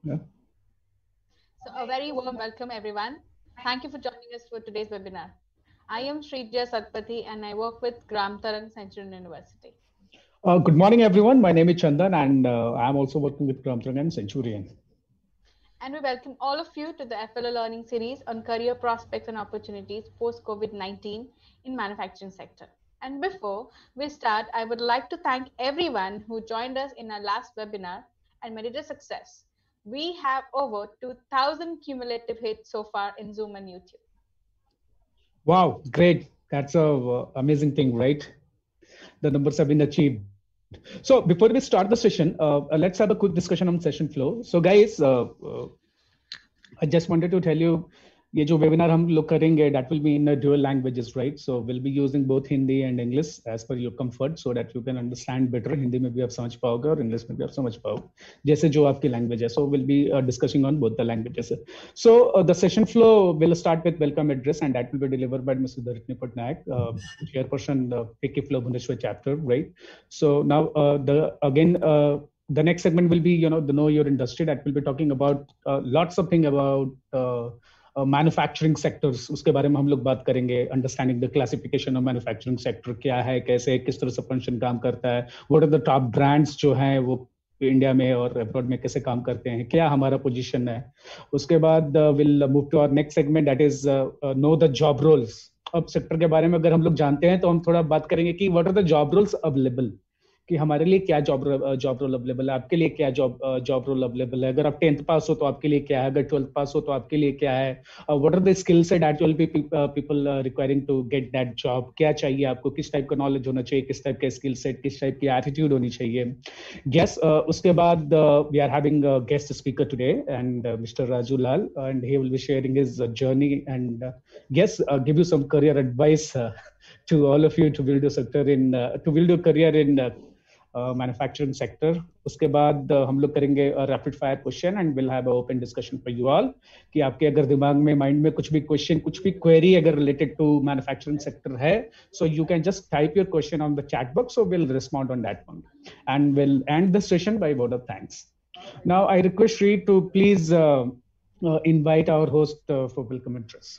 Yeah. So a very warm welcome everyone. Thank you for joining us for today's webinar. I am Srijya Satpathy and I work with Gram Tarang Centurion University. Good morning, everyone. My name is Chandan, and I'm also working with Gramtrang and Centurion. And we welcome all of you to the FLO Learning Series on career prospects and opportunities post-COVID-19 in manufacturing sector. And before we start, I would like to thank everyone who joined us in our last webinar and made it a success. We have over 2,000 cumulative hits so far in Zoom and YouTube. Wow, great! That's a amazing thing, right? The numbers have been achieved. So before we start the session, let's have a quick discussion on session flow. So, guys, I just wanted to tell you, ये जो webinar हम लोग करेंगे, that will be in dual languages, right? So we'll be using both Hindi and English as per your comfort, so that you can understand better. Hindi में भी आप समझ पाओगे और English में भी आप समझ पाओगे, जैसे जो आपकी language है. So we'll be discussing on both the languages. So the session flow will start with welcome address, and that will be delivered by Mr. Dharitni Patnaik, chairperson FICCI FLO Bhubaneswar chapter, right? So now the next segment will be, the know your industry. That will be talking about lots of things about manufacturing sectors, उसके बारे में हम लोग बात करेंगे. Understanding the classification of manufacturing sector क्या है, कैसे किस तरह से फंक्शन काम करता है, what are the top brands जो हैं वो इंडिया में और अब्रॉड में कैसे काम करते हैं, क्या हमारा पोजीशन है. उसके बाद will move to our next segment, that is no the job roles. अब सेक्टर के बारे में अगर हम लोग जानते हैं तो हम थोड़ा बात करेंगे कि what are the job roles available, कि हमारे लिए क्या जॉब रोल अवेलेबल है, आपके लिए क्या जॉब रोल अवेलेबल है. अगर आप 10th पास हो तो आपके लिए क्या है, अगर 12th पास हो तो आपके लिए क्या है. What are the skill set that will be people requiring to get that job. क्या चाहिए आपको, किस टाइप का नॉलेज होना चाहिए, किस टाइप का स्किल सेट, किस टाइप की एटीट्यूड होनी चाहिए. यस, उसके बाद we are having guest speaker today and mister Raju Lal, and he will be sharing his journey and yes, give you some career advice to all of you to build a sector in to build a career in manufacturing sector. उसके बाद हम लोग करेंगे rapid fire question and will have a open discussion for you all, कि आपके अगर दिमाग में माइंड में कुछ भी क्वेश्चन, कुछ भी क्वेरी अगर रिलेटेड टू मैन्युफैक्चरिंग सेक्टर है, so you can just type your question on the chat box, so will respond on that one and will and the session by word of thanks. Now I request Sri to please invite our host for welcome address.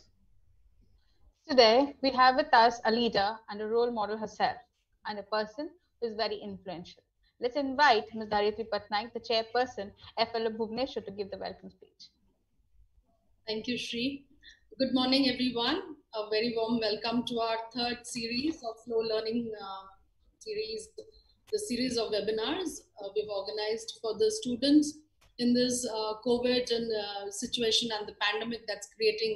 Today, we have with us a leader and a role model herself, and a person who is very influential. Let's invite Ms. Dharitri Patnaik, the chairperson, FLO Bhubaneswar, to give the welcome speech. Thank you, Shri. Good morning, everyone. A very warm welcome to our third series of Flow Learning Series, the series of webinars we've organized for the students in this COVID and situation and the pandemic that's creating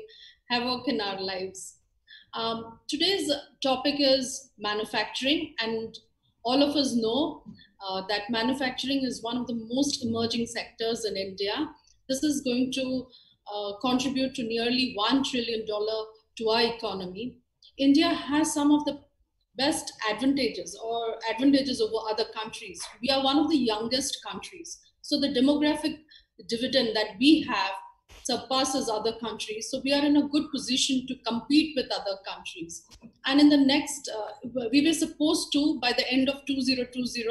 havoc in our lives. Today's topic is manufacturing, and all of us know that manufacturing is one of the most emerging sectors in India. This is going to contribute to nearly $1 trillion to our economy. India has some of the best advantages over other countries. We are one of the youngest countries. So the demographic dividend that we have surpasses other countries. So we are in a good position to compete with other countries. And in the next, we were supposed to, by the end of 2020,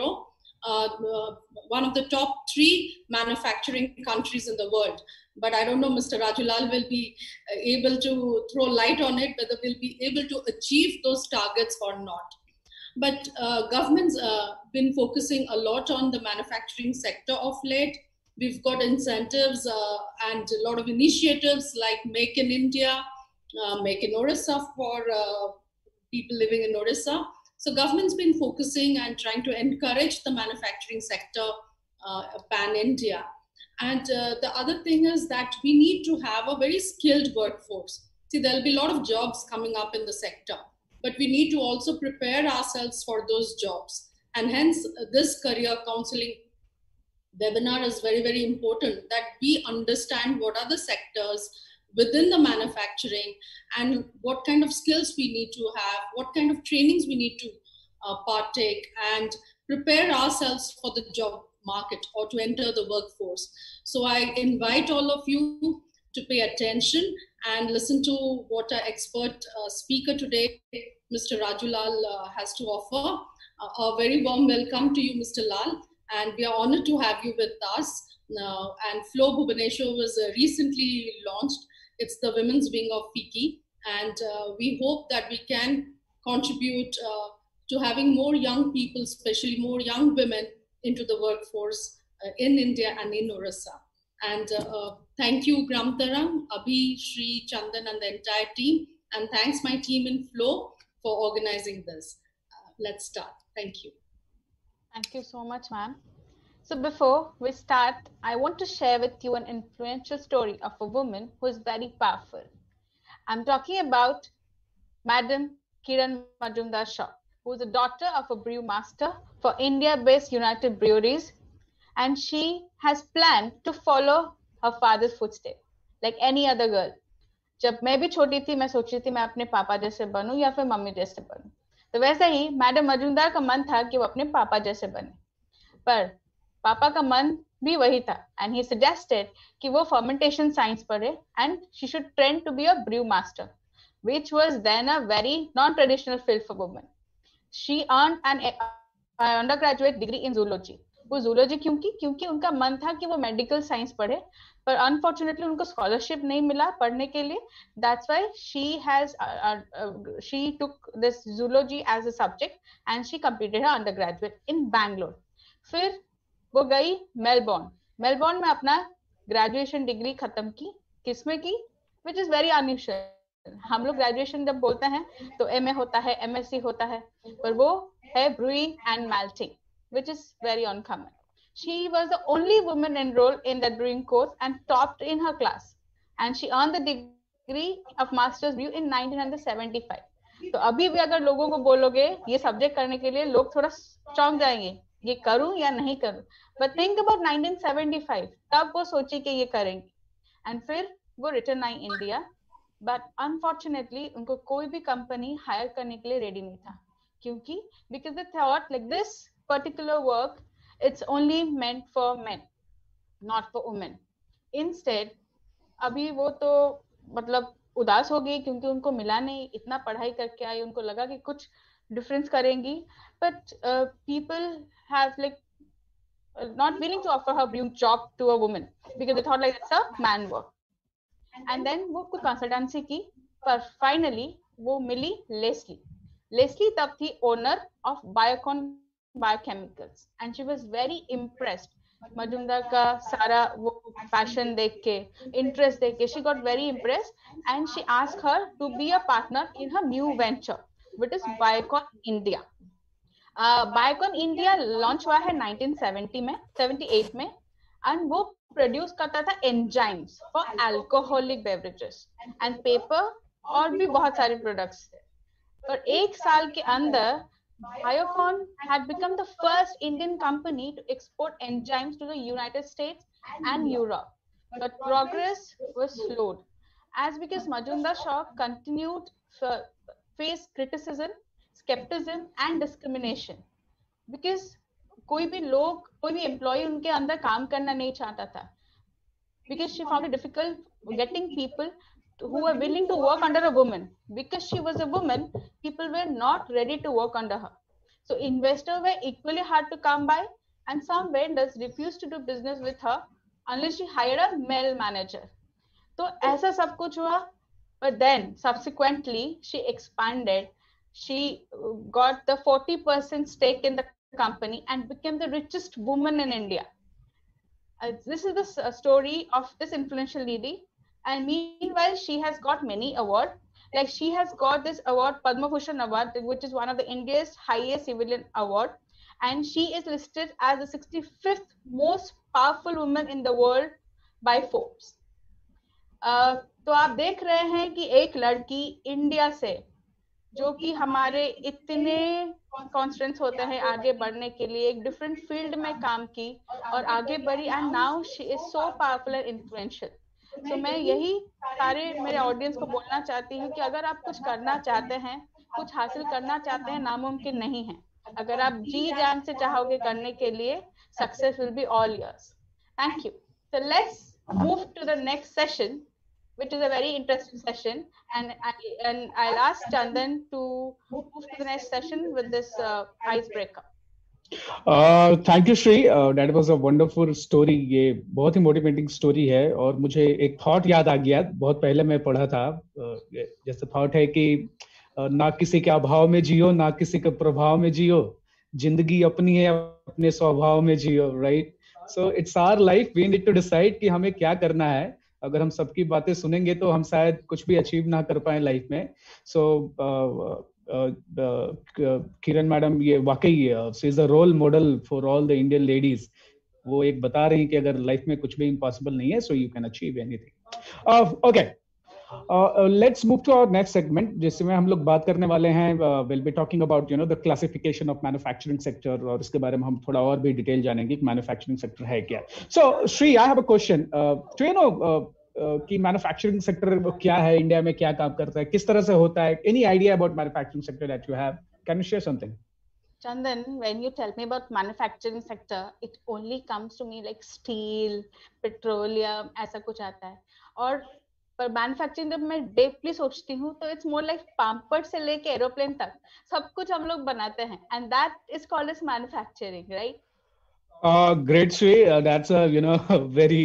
one of the top 3 manufacturing countries in the world. But I don't know, Mr. Rajulal will be able to throw light on it, whether we'll be able to achieve those targets or not. But government's been focusing a lot on the manufacturing sector of late. We've got incentives and a lot of initiatives like Make in India, Make in Orissa for people living in Orissa. So government's been focusing and trying to encourage the manufacturing sector pan-India. And the other thing is that we need to have a very skilled workforce. See, there'll be a lot of jobs coming up in the sector, but we need to also prepare ourselves for those jobs. And hence this career counseling webinar is very, very important, that we understand what are the sectors within the manufacturing and what kind of skills we need to have, what kind of trainings we need to partake, and prepare ourselves for the job market or to enter the workforce. So I invite all of you to pay attention and listen to what our expert speaker today, Mr. Raju Lal, has to offer. A very warm welcome to you, Mr. Lal. And we are honored to have you with us. and FLO Bhubaneswar was recently launched. It's the women's wing of FICCI, and we hope that we can contribute to having more young people, especially more young women, into the workforce in India and in Orissa. And thank you, Gramtaram, Abhi, Shri, Chandan, and the entire team. And thanks my team in FLO for organizing this. Let's start. Thank you. Thank you so much, ma'am. So before we start, I want to share with you an influential story of a woman who is very powerful. I'm talking about Madam Kiran Majumdar Shaw, who is the daughter of a brewmaster for India-based United Breweries, and she has planned to follow her father's footsteps, like any other girl. जब मैं भी छोटी थी मैं सोच रही थी मैं अपने पापा जैसे बनूं या फिर मम्मी जैसे बनूं, तो वैसे ही मैडम मजूमदार का मन था कि वो अपने पापा जैसे बने, पर पापा का मन भी वही था, एंड ही सजेस्टेड कि वो फर्मेंटेशन साइंस पढ़े and she should train to be a brew master, which was then a very non-traditional field for women. She earned an undergraduate degree in zoology. वो zoology क्योंकि उनका मन था कि वो medical science पढ़े, पर unfortunately उनको scholarship नहीं मिला पढ़ने के लिए. That's why she took this zoology as a subject and she completed her undergraduate in Bangalore. फिर वो गई मेलबोर्न में अपना ग्रेजुएशन डिग्री खत्म की. किसमें की? Which is very unusual. हम लोग ग्रेजुएशन जब बोलते हैं तो एमए होता है, एमएससी होता है, पर वो है brewing and melting, which is very uncommon. She was the only woman enrolled in that brewing course and topped in her class, and she earned the degree of master's brew in 1975. तो अभी भी अगर लोगों को बोलोगे ये subject करने के लिए, लोग थोड़ा चौंक जाएंगे, ये करूं या नहीं करूं. But think about 1975, तब वो सोची कि ये करेंगी, and फिर वो return I India. But unfortunately उनको कोई भी कंपनी हायर करने के लिए रेडी नहीं था, क्योंकि because they thought like this particular work it's only meant for main, not for women. Instead अभी वो तो मतलब उदास हो गई क्योंकि उनको मिला नहीं, इतना पढ़ाई करके आई, उनको लगा कि कुछ डिफरेंस करेंगी, but people have like not willing to offer her brewing job to a woman because they thought like it's a man work. And then वो कुछ कंसल्टेंसी की, पर फाइनली वो मिली लेस्ली तब थी owner of Biocon Biochemicals, and she was very impressed. Mazumdar का सारा वो पैशन देख के, इंटरेस्ट देख के, she got very impressed and she asked her to be a partner in her new venture which is Biocon India. Biocon India launch हुआ है 1978 में, एंड वो प्रोड्यूस करता था enzymes for alcoholic beverages and paper और भी बहुत सारे प्रोडक्ट्स थे. पर एक साल के अंदर Biocon had become the first Indian company to export enzymes to the United States and Europe, but progress was slowed as because Majumdar Shaw continued to face criticism, skepticism and discrimination because कोई भी employ उनके अंदर काम करना नहीं चाहता था, because she found it difficult getting people who were willing to work under a woman. Because she was a woman, people were not ready to work under her. So investors were equally hard to come by, and some vendors refused to do business with her unless she hired a male manager. तो ऐसा सब कुछ हुआ, but then subsequently she expanded. She got the 40% stake in the company and became the richest woman in India. This is the story of this influential lady, and meanwhile she has got many awards. Like she has got this award, Padma Bhushan Award, which is one of the India's highest civilian award, and she is listed as the 65th most powerful woman in the world by Forbes. तो आप देख रहे हैं कि एक लड़की India से, जो कि हमारे इतने कॉन्स्टेंट्स होते हैं आगे बढ़ने के लिए, एक डिफरेंट फील्ड में काम की और आगे बढ़ी, and now she is so powerful and influential. तो मैं यही सारे मेरे ऑडियंस को बोलना चाहती हूँ कि अगर आप कुछ करना चाहते हैं, कुछ हासिल करना चाहते हैं, नामुमकिन नहीं है. अगर आप जी जान से चाहोगे करने के लिए, success will be all yours. Thank you. So let's move to the next session, which is a very interesting session, and I'll ask Chandan to move to the next session with this icebreaker. Thank you Shri, that was a wonderful story. ये बहुत ही motivating story है और मुझे एक thought याद आ गया, बहुत पहले मैं पढ़ा था। जैसे थॉट है कि ना किसी के अभाव में जियो, ना किसी के प्रभाव में जियो, जिंदगी अपनी है, अपने स्वभाव में जियो, right? So it's our life, we need to decide कि हमें क्या करना है। अगर हम सबकी बातें सुनेंगे तो हम शायद कुछ भी अचीव ना कर पाए लाइफ में। सो किरण मैडम ये वाकई she is a role model for all the Indian ladies. वो एक बता रही कि अगर लाइफ में कुछ भी इम्पॉसिबल नहीं है, so you can achieve anything. Okay, let's move to our next segment, जिसमें हम लोग बात करने वाले हैं, will be talking about the classification of manufacturing sector, और इसके बारे में हम थोड़ा और भी डिटेल जानेंगे कि मैन्युफैक्चरिंग सेक्टर है क्या। So Shri, I have a question to कि मैन्युफैक्चरिंग सेक्टर क्या है, इंडिया में क्या काम करता है, किस तरह से होता है? Any idea about manufacturing sector that you have? Can you share something? Chandan, when you tell me about manufacturing sector, it only comes to me like steel, petroleum, ऐसा कुछ आता है। और पर मैन्युफैक्चरिंग जब मैं डीपली सोचती हूँ तो इट्स मोर लाइक पाम्पर से लेके एरोप्लेन तक सब कुछ हम लोग बनाते हैं, and that is called as manufacturing, right? Great, Sri. That's a very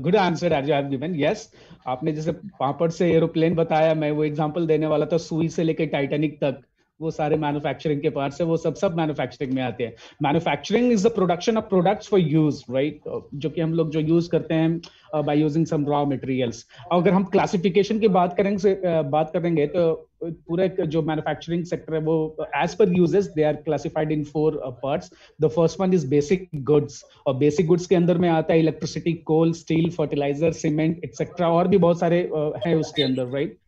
good answer that you have given. Yes, आपने जैसे पापड़ से एरोप्लेन बताया, मैं वो एग्जांपल देने वाला था, सुई से लेके टाइटैनिक तक वो सारे मैन्युफैक्चरिंग के पार्ट्स है, वो सब मैन्युफैक्चरिंग में आते हैं। Manufacturing is the production of products for use, right? जो कि हम लोग जो यूज करते हैं by using some raw materials. अगर हम क्लासिफिकेशन की बात करेंगे तो पूरे जो मैन्युफैक्चरिंग सेक्टर है वो as per uses they are classified in 4 parts. The first one is basic goods, और बेसिक गुड्स के अंदर में आता है electricity, coal, steel, fertiliser, cement etcetera, और भी बहुत सारे हैं उसके अंदर, right?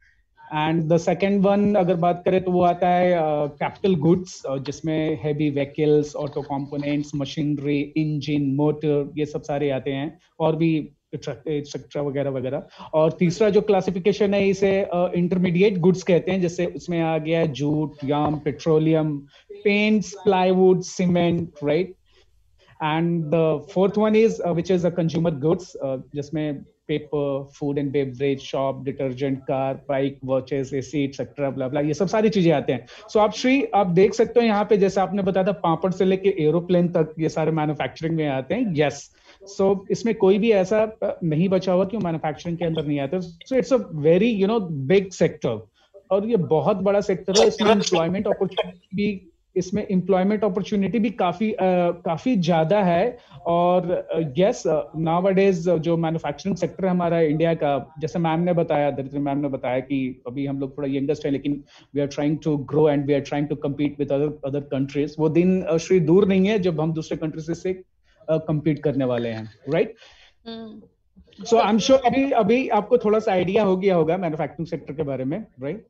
And the second one अगर बात करें तो वो आता है कैपिटल गुड्स, जिसमें heavy vehicles, auto components, machinery, engine, motor, ये सब सारे आते हैं, और भी एक्सेट्रा वगैरह वगैरह। और तीसरा जो क्लासिफिकेशन है, इसे इंटरमीडिएट गुड्स कहते हैं, जैसे उसमें आ गया है jute, yam, petroleum, paints, plywood, cement, right? And the fourth one is which is a consumer goods, जिसमें paper, food and beverage, shop, detergent, car, bike, watches, AC etcetera, blah blah, ये सब सारी चीजें आते हैं। सो आप श्री, आप देख सकते हो यहाँ पे, जैसे आपने बताया था पापड़ से लेके एरोप्लेन तक ये सारे मैन्युफैक्चरिंग में आते हैं। यस, सो इसमें कोई भी ऐसा नहीं बचा हुआ कि मैन्युफैक्चरिंग के अंदर नहीं आता। So it's a very big sector, और ये बहुत बड़ा सेक्टर है। इसमें एम्प्लॉयमेंट अपॉर्चुनिटी भी काफी ज्यादा है। और यस, नाउअडेज जो मैन्युफैक्चरिंग सेक्टर है हमारा इंडिया का, जैसे मैम ने बताया, दरिद्र मैम ने बताया कि अभी हम लोग थोड़ा यंगेस्ट है, लेकिन we are trying to grow and we are trying to compete with other countries. वो दिन श्री दूर नहीं है जब हम दूसरे कंट्रीज से कम्पीट करने वाले हैं, right? So I am sure अभी आपको थोड़ा सा आइडिया हो गया होगा मैन्युफैक्चरिंग सेक्टर के बारे में, राइट?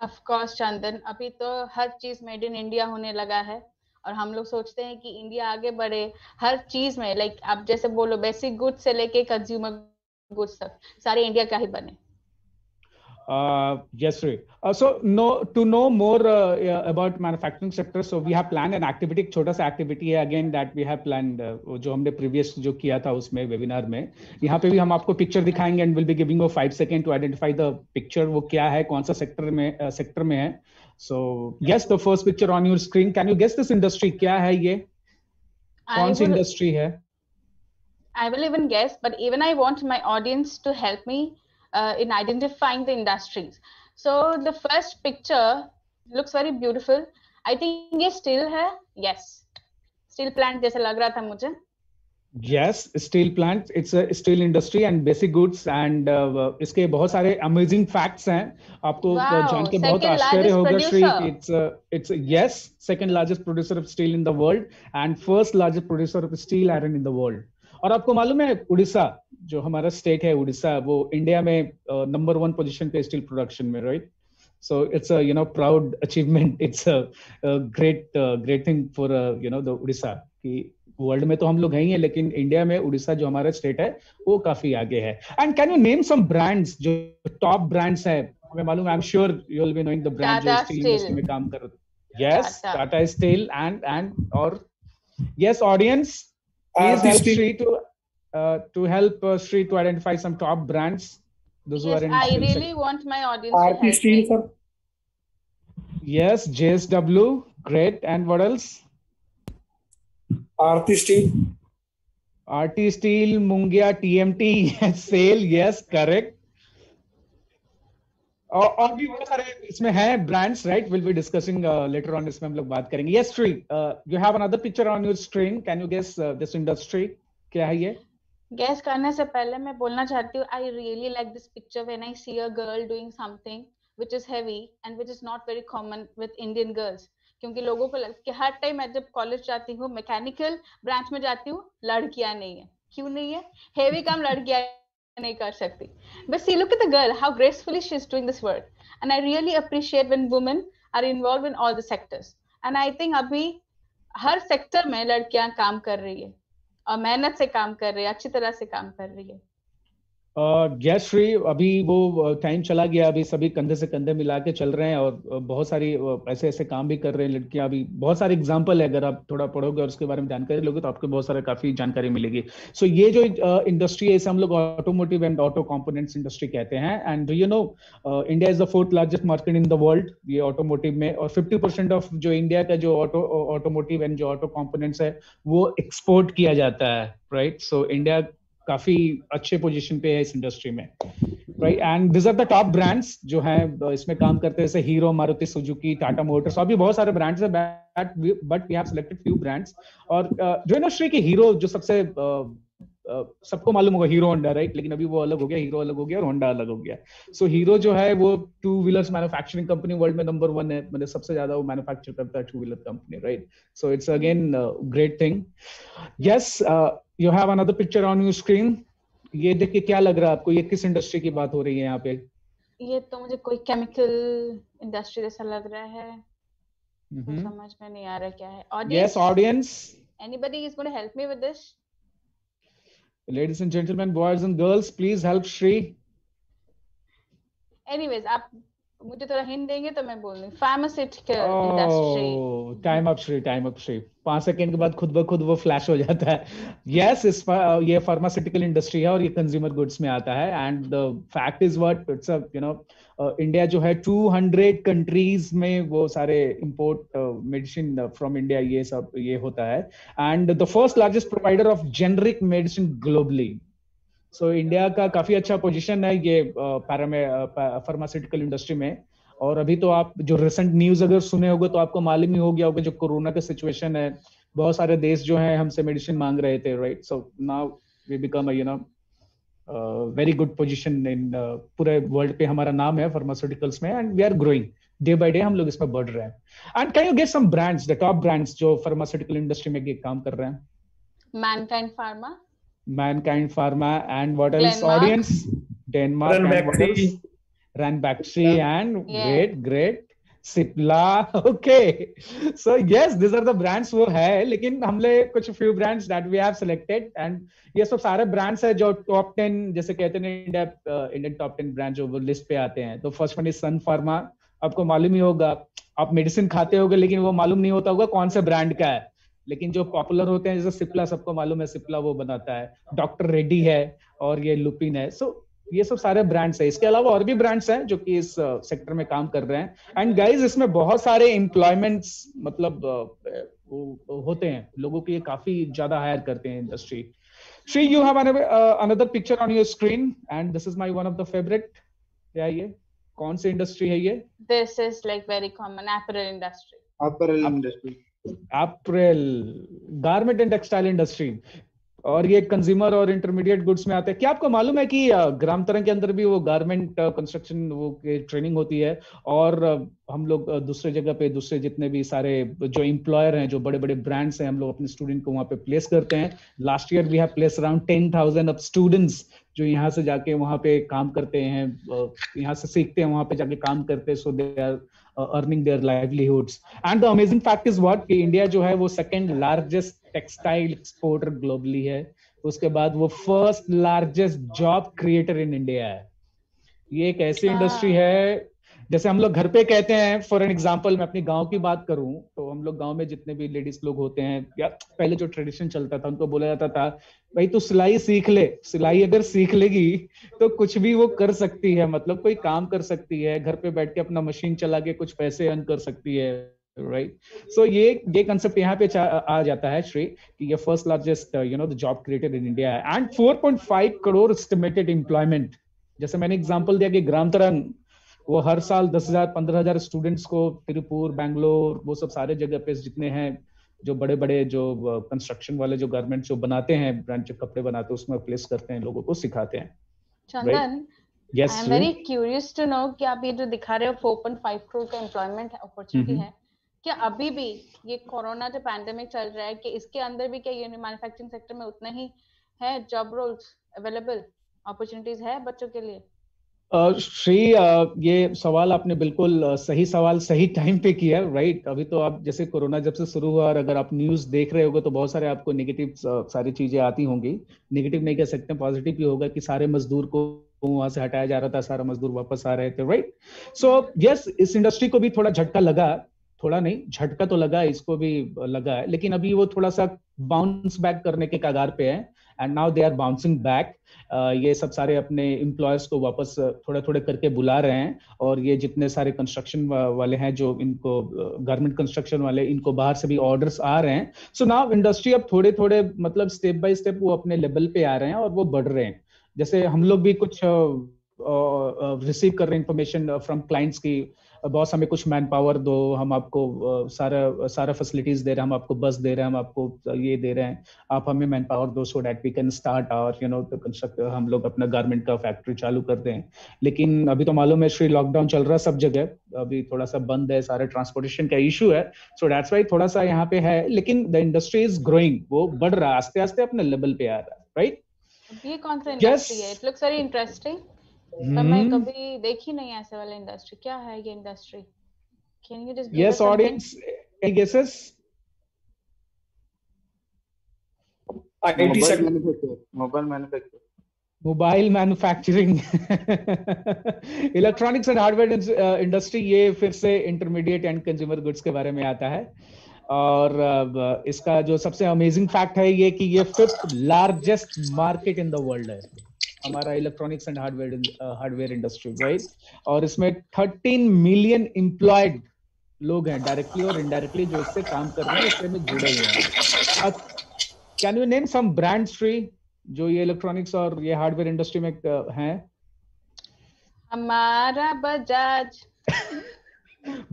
ऑफ कोर्स चंदन, अभी तो हर चीज मेड इन इंडिया होने लगा है, और हम लोग सोचते हैं कि इंडिया आगे बढ़े हर चीज में। लाइक आप जैसे बोलो, बेसिक गुड्स से लेके कंज्यूमर गुड्स तक सारे इंडिया का ही बने। Yes, sir. To know more about manufacturing sector, so we have planned an activity, एक छोटा सा activity है again that we have planned, जो हमने previous जो किया था उसमें webinar में। यहाँ पे भी हम आपको picture दिखाएंगे and will be giving you 5 seconds to identify the picture, वो क्या है, कौन सा sector में है। So yes, the first picture on your screen, can you guess this industry? क्या है ये, कौन सी industry है? I will even guess, but even I want my audience to help me in identifying the industries. So the first picture looks very beautiful. I think ये steel है. Yes, steel plant जैसा लग रहा था मुझे। Yes, steel plant, it's a steel industry and basic goods, and इसके बहुत सारे amazing facts हैं, आपको जान के बहुत आश्चर्य होगा Shri. It's yes, second largest producer of steel in the world and first largest producer of steel iron in the world। और आपको मालूम है उड़ीसा, जो हमारा स्टेट है उड़ीसा, वो इंडिया में नंबर 1 पोजीशन पे स्टील प्रोडक्शन में, right? So it's a proud achievement. It's a great thing for the Orissa, कि वर्ल्ड में तो हम लोग हैं ही, लेकिन इंडिया में उड़ीसा जो हमारा स्टेट है वो काफी आगे है। And can you name some brands जो टॉप ब्रांड्स हैं? हमें मालूम है, I am sure you will be knowing the brand जो स्टील इंडस्ट्री में काम कर रहे हैं। यस, टाटा स्टील एंड और yes, audience please help Shri to help Sri to identify some top brands. Those who are in I really want my audience to help steel, me. Sir. Yes, JSW, great. And what else? Aarti steel. Aarti steel, Mungiya, TMT, SAIL, yes correct. और भी बहुत सारे इसमें हैं brands, right? Will be discussing later on, इसमें हम लोग बात करेंगे। Yes Shri, you have another picture on your screen, can you guess this industry क्या है ये? गैस करने से पहले मैं बोलना चाहती हूँ, I really like this picture when I see a girl doing something which is heavy and which is not very common with Indian girls. क्योंकि लोगों को लगता है कि हर टाइम मैं जब कॉलेज जाती हूँ, मैकेनिकल ब्रांच में जाती हूँ, लड़कियां नहीं है। क्यों नहीं है? हेवी काम लड़कियां नहीं कर सकती। But see, look at the girl, how gracefully she's doing this work. And I really appreciate when women are involved in all the sectors. And I think अभी हर सेक्टर में लड़कियां काम कर रही है और मेहनत से काम कर रही है, अच्छी तरह से काम कर रही है। यस श्री, अभी वो टाइम चला गया, अभी सभी कंधे से कंधे मिला के चल रहे हैं और बहुत सारी ऐसे ऐसे काम भी कर रहे हैं लड़कियां। अभी बहुत सारे एग्जांपल है, अगर आप थोड़ा पढ़ोगे और उसके बारे में जानकारी लोगे तो आपको बहुत सारे काफी जानकारी मिलेगी। सो ये जो इंडस्ट्री है इसे हम लोग automotive and auto components industry कहते हैं। And you know, India is the 4th largest market in the world ये ऑटोमोटिव में, और 50% ऑफ जो इंडिया का जो ऑटोमोटिव एंड जो ऑटो कंपोनेंट्स है वो एक्सपोर्ट किया जाता है, राइट? सो इंडिया काफी अच्छे पोजीशन पे है इस इंडस्ट्री में, राइट? And this are the top brands जो हैं इसमें काम करते हैं, जैसे Hero, Maruti Suzuki, Tata motors, अभी बहुत सारे ब्रांड्स हैं, but we have selected few brands. और जो ना श्री की हीरो जो सबसे सबको मालूम होगा, हीरो होंडा, राइट? लेकिन अभी वो अलग हो गया, हीरो अलग हो गया और होंडा अलग हो गया। सो हीरो जो है वो 2 व्हीलर्स मैन्युफैक्चरिंग कंपनी वर्ल्ड में नंबर 1 है, मतलब सबसे ज्यादा वो मैन्युफैक्चर करता है 2 wheeler company, right? So it's again great thing. Yes, you have another picture on your screen. ये देख के क्या लग रहा है आपको, ये किस इंडस्ट्री की बात हो रही है यहाँ पे? ये तो मुझे कोई केमिकल इंडस्ट्री जैसा लग रहा है, तो समझ में नहीं आ रहा क्या है। Yes, audience. Anybody is going to help me with this? Ladies and gentlemen, boys and girls, please help Shri. Anyways, आप मुझे थोड़ा हिंट देंगे तो मैं बोल दूंगी। Pharmaceutical industry. Time up Shri, time up Shri. 5 second के बाद खुद ब खुद वो फ्लैश हो जाता है। यस, ये फार्मास्यूटिकल इंडस्ट्री है और ये कंज्यूमर गुड्स में आता है। And the fact is what, it's a you know, India जो है 200 कंट्रीज में वो सारे इंपोर्ट मेडिसिन फ्रॉम इंडिया, ये सब ये होता है। And the first largest provider of generic medicine globally. So India का काफी अच्छा पोजीशन है ये फार्मास्यूटिकल इंडस्ट्री में। और अभी तो आप जो रिसेंट न्यूज अगर सुने होगे तो आपको मालूम ही हो गया होगा, जो कोरोना का सिचुएशन है, बहुत सारे देश जो हैं हमसे मेडिसिन मांग रहे थे, right? So now we become you know very good position in पूरे वर्ल्ड पे, हमारा नाम है फार्मास्यूटिकल्स में, and we are growing day by day, हम लोग इसमें बढ़ रहे हैं। And can you get some brands, the top brands जो फार्मास्यूटिकल इंडस्ट्री में काम कर रहे हैं? Mankind pharma, Mankind Pharma, and what else? Glenmark. Audience, Denmark, and what else? Ranbaxy, Yeah. and Yeah. great Cipla. Okay, so yes, these are the brands वो है, लेकिन हमने कुछ few brands that we have selected, and ये सब सारे brands है जो top 10 जैसे कहते हैं इंडियन top 10 ब्रांड जो वो लिस्ट पे आते हैं। तो first one is Sun pharma. आपको मालूम ही होगा, आप मेडिसिन खाते होगे लेकिन वो मालूम नहीं होता होगा कौन से ब्रांड का है, लेकिन जो पॉपुलर होते हैं जैसे सिप्ला, सबको मालूम है सिप्ला वो बनाता है। डॉक्टर रेड्डी है और ये लुपिन है। सो ये सब सारे ब्रांड्स है। इसके अलावा और भी ब्रांड्स हैं जो कि इस सेक्टर में काम कर रहे हैं। एंड गाइस, इसमें बहुत सारे एम्प्लॉयमेंट्स मतलब होते हैं, लोगों के काफी ज्यादा हायर करते हैं industry. Shri, you have another picture on your screen and this is my one of the favourite. क्या ये कौन सी इंडस्ट्री है ये? This is like very common, apparel industry. Apparel industry, April, garment and textile industry, और ये consumer और intermediate goods में आते हैं। क्या आपको मालूम है कि ग्राम तरंग के अंदर भी वो गारमेंट कंस्ट्रक्शन वो ट्रेनिंग होती है, और हम लोग दूसरे जगह पे दूसरे जितने भी सारे जो एम्प्लॉयर हैं, जो बड़े बड़े ब्रांड्स हैं, हम लोग अपने स्टूडेंट को वहाँ पे प्लेस करते हैं। Last year we have place around 10,000 of students जो यहाँ से जाके वहाँ पे काम करते हैं, यहाँ से सीखते हैं, वहाँ पे जाके काम करते हैं। So they are earning their livelihoods. And the amazing fact is what, कि इंडिया जो है वो second largest textile exporter globally है। उसके बाद वो first largest job creator in India है। ये एक ऐसी इंडस्ट्री है, जैसे हम लोग घर पे कहते हैं, फॉर एन एग्जांपल मैं अपनी गांव की बात करूं तो हम लोग गांव में जितने भी लेडीज लोग होते हैं, या पहले जो ट्रेडिशन चलता था, उनको बोला जाता था भाई तू सिलाई सीख ले, सिलाई अगर सीख लेगी तो कुछ भी वो कर सकती है, मतलब कोई काम कर सकती है, घर पे बैठ के अपना मशीन चला के कुछ पैसे अर्न कर सकती है, राइट. सो ये कंसेप्ट यहाँ पे आ जाता है श्री, कि ये first largest the job created in India है, एंड 4.5 करोड़ एस्टिमेटेड एम्प्लॉयमेंट. जैसे मैंने एग्जांपल दिया कि ग्राम तरंग, वो हर साल 10,000 15,000 स्टूडेंट्स को तिरुपुर, बैंगलोर, वो सब सारे जगह पे जितने हैं जो बड़े बड़े जो कंस्ट्रक्शन वाले जो गारमेंट जो बनाते हैं, ब्रांड जो कपड़े बनाते हैं, उसमें प्लेस करते हैं, लोगों को सिखाते हैं. Chandan, yes I am Shri. Very curious to know कि आप ये जो दिखा रहे हो 4.5 करोड़ का एम्प्लॉयमेंट अपॉर्चुनिटी है, क्या अभी भी ये कोरोना जो पैंडेमिक चल रहा है, कि इसके अंदर भी क्या ये मैन्युफैक्चरिंग सेक्टर में उतना ही है जॉब रोल्स अवेलेबल, अपॉर्चुनिटीज है बच्चों के लिए? श्री, ये सवाल आपने बिल्कुल सही सवाल सही टाइम पे किया, राइट. अभी तो आप जैसे कोरोना जब से शुरू हुआ, और अगर आप न्यूज देख रहे होगे तो बहुत सारे आपको नेगेटिव सारी चीजें आती होंगी. नेगेटिव नहीं कह सकते, पॉजिटिव भी होगा कि सारे मजदूर को वहां से हटाया जा रहा था, सारा मजदूर वापस आ रहे थे, राइट. सो यस, इस इंडस्ट्री को भी थोड़ा झटका लगा, थोड़ा नहीं झटका तो लगा, इसको भी लगा है, लेकिन अभी वो थोड़ा सा बाउंस बैक करने के कगार पे है, and now they are bouncing back. ये सब सारे अपने एम्प्लॉयज को वापस थोड़ा थोड़े करके बुला रहे हैं, और ये जितने सारे कंस्ट्रक्शन वाले हैं, जो इनको गारमेंट कंस्ट्रक्शन वाले, इनको बाहर से भी ऑर्डर्स आ रहे हैं. सो नाउ इंडस्ट्री अब थोड़े थोड़े मतलब स्टेप बाय स्टेप वो अपने लेवल पे आ रहे हैं, और वो बढ़ रहे हैं. जैसे हम लोग भी कुछ रिसीव कर रहे हैं इंफॉर्मेशन फ्रॉम क्लाइंट्स की, बॉस हमें कुछ मैन पावर दो, हम आपको सारा सारा फैसिलिटीज दे रहे हैं, हम आपको बस दे रहे हैं, हम आपको ये दे रहे हैं, आप हमें मैन पावर दो, so that we can start our तो कंस्ट्रक्ट, हम लोग अपना गारमेंट का फैक्ट्री चालू कर दें. लेकिन अभी तो मालूम है श्री, लॉकडाउन चल रहा है सब जगह, अभी थोड़ा सा बंद है, सारे ट्रांसपोर्टेशन का इशू है. सो दैट्स वाई थोड़ा सा यहाँ पे है, लेकिन द इंडस्ट्री इज ग्रोइंग, वो बढ़ रहा है आस्ते आस्ते, अपने लेवल पे आ रहा है, राइट. ये कौन सा इंडस्ट्री है? इट लुक्स वेरी इंटरेस्टिंग, पर मैं कभी देखी नहीं ऐसे वाला इंडस्ट्री. क्या है ये industry? Can you just give Yes, us some hint? audience, any guesses? IT sector. Mobile manufacturing. Mobile manufacturing. Electronics and hardware industry, ये फिर से इंटरमीडिएट एंड कंज्यूमर गुड्स के बारे में आता है. और इसका जो सबसे अमेजिंग फैक्ट है ये, कि ये 5th largest market in the world है, हमारा electronics and hardware industry, right. और इसमें 13 मिलियन एम्प्लॉयड लोग हैं, डायरेक्टली और इनडायरेक्टली, जो इससे काम कर रहे हैं, इससे में जुड़े हुए हैं. Can you name some brands free जो ये इलेक्ट्रॉनिक्स और ये हार्डवेयर इंडस्ट्री में हैं? हमारा बजाज.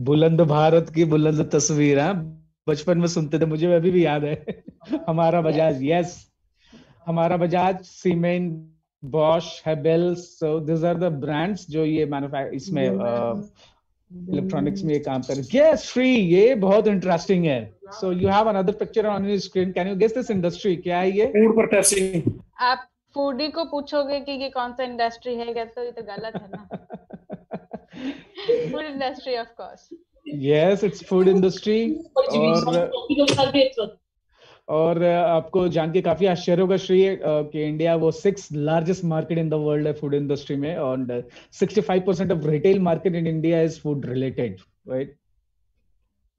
बुलंद भारत की बुलंद तस्वीर, हाँ, बचपन में सुनते थे, मुझे अभी भी याद है. हमारा बजाज, यस, हमारा Bajaj, cement, Bosch, Havells, so this are the brands जो ये इसमें इलेक्ट्रॉनिक्स में ये काम कर रहे हैं. यस श्री, ये बहुत इंटरेस्टिंग है. So you have another picture on your screen, can you guess this industry, क्या है ये? Food processing. आप फूडी को पूछोगे कि ये कौन सा इंडस्ट्री है, क्या, तो ये तो गलत है ना. Food industry of course. Yes, its food industry. और आपको जान के काफी आश्चर्य होगा श्री, कि इंडिया वो 6th largest market in the world है फूड इंडस्ट्री में, और 65% of retail market in India is food related, right.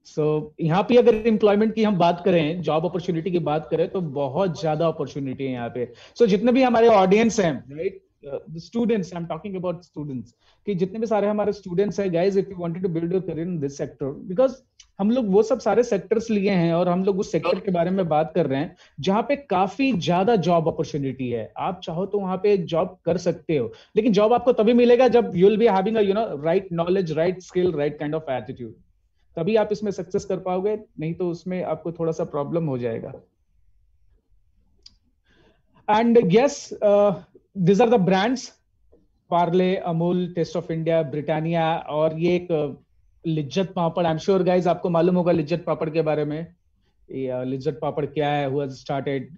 So यहाँ पे अगर एम्प्लॉयमेंट की हम बात करें, जॉब अपॉर्चुनिटी की बात करें, तो बहुत ज्यादा अपॉर्चुनिटी है यहाँ पे. सो जितने भी हमारे ऑडियंस हैं, right, students, I am talking about students, कि जितने भी सारे हमारे स्टूडेंट्स हैं, guys, if you wanted to build your career in this sector, because हम लोग वो सब सारे सेक्टर्स लिए हैं, और हम लोग उस सेक्टर के बारे में बात कर रहे हैं जहां पे काफी ज्यादा जॉब अपॉर्चुनिटी है. आप चाहो तो वहां पे जॉब कर सकते हो, लेकिन जॉब आपको तभी मिलेगा जब you will be having right knowledge, right skill, right kind of attitude, तभी आप इसमें सक्सेस कर पाओगे, नहीं तो उसमें आपको थोड़ा सा प्रॉब्लम हो जाएगा. And yes, this are the brands, Parle, Amul, taste of India, Britannia, और ये एक Lijjat Papad. I am sure guys आपको मालूम होगा लिज्जत पापड़ के बारे में. लिज्जत पापड़ क्या है, हु हैज स्टार्टेड,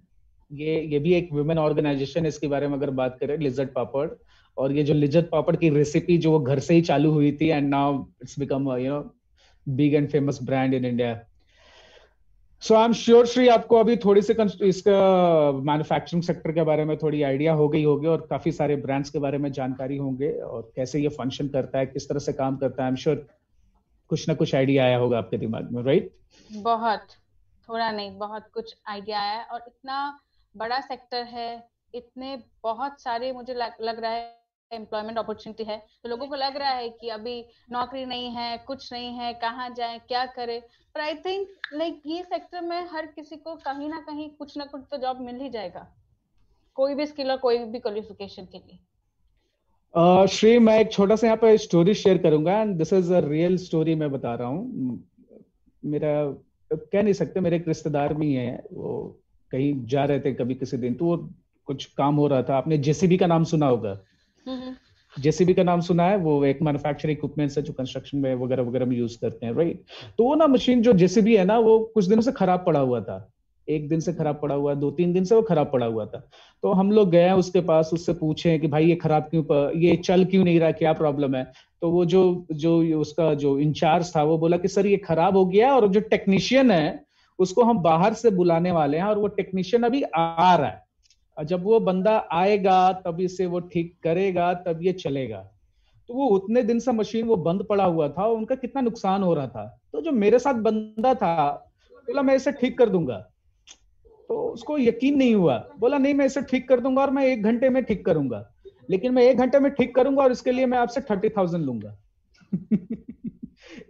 ये भी एक वुमेन ऑर्गेनाइजेशन है. इसके बारे में अगर बात करें, लिज्जत पापड़, और ये जो लिज्जत पापड़ की रेसिपी जो वो घर से ही चालू हुई थी, and now it's become big and famous brand in India. So I am sure Shri, आपको अभी थोड़ी सी इसका मैन्युफैक्चरिंग सेक्टर के बारे में थोड़ी आइडिया हो गई होगी, और काफी सारे ब्रांड्स के बारे में जानकारी होंगे, और कैसे ये फंक्शन करता है, किस तरह से काम करता है. आई एम श्योर कुछ ना कुछ आइडिया आया होगा आपके दिमाग में, राइट? बहुत, थोड़ा नहीं, बहुत कुछ आइडिया आया. और इतना बड़ा सेक्टर है, इतने बहुत सारे, मुझे लग रहा है एम्प्लॉयमेंट अपॉर्चुनिटी है, तो लोगों को लग रहा है कि अभी नौकरी नहीं है, कुछ नहीं है, कहाँ जाए, क्या करे। पर आई थिंक लाइक ये सेक्टर में हर किसी को कहीं ना कहीं कुछ ना कुछ तो जॉब मिल ही जाएगा, कोई भी स्किल और कोई भी क्वालिफिकेशन के लिए। श्री, मैं एक छोटा सा यहाँ पे स्टोरी शेयर करूंगा, and this is a real story मैं बता रहा हूँ। मेरा कह नहीं सकते, मेरे एक रिश्तेदार भी हैं, वो कहीं जा रहे थे कभी किसी दिन, तो वो कुछ काम हो रहा था। आपने जेसीबी का नाम सुना होगा? जेसीबी का नाम सुना है? वो एक मैन्युफैक्चरिंग इक्विपमेंट है जो कंस्ट्रक्शन में वगैरह वगैरह में यूज करते हैं, राइट? तो वो ना मशीन जो जेसीबी है ना, वो कुछ दिनों से खराब पड़ा हुआ था। एक दिन से खराब पड़ा हुआ, 2-3 दिन से वो खराब पड़ा हुआ था। तो हम लोग गए उसके पास, उससे पूछे कि भाई ये खराब क्यों, ये चल क्यों नहीं रहा, क्या प्रॉब्लम है? तो वो जो जो उसका जो इंचार्ज था वो बोला कि सर ये खराब हो गया, और जो टेक्नीशियन है उसको हम बाहर से बुलाने वाले हैं, और वो टेक्नीशियन अभी आ रहा है। जब वो बंदा आएगा तब इसे वो ठीक करेगा, तब ये चलेगा। तो वो उतने दिन से मशीन वो बंद पड़ा हुआ था, उनका कितना नुकसान हो रहा था। तो जो मेरे साथ बंदा था बोला मैं इसे ठीक कर दूंगा। तो उसको यकीन नहीं हुआ, बोला नहीं मैं इसे ठीक कर दूंगा और मैं 1 घंटे में ठीक करूंगा, लेकिन मैं 1 घंटे में ठीक करूंगा और इसके लिए मैं आपसे 30,000 लूंगा।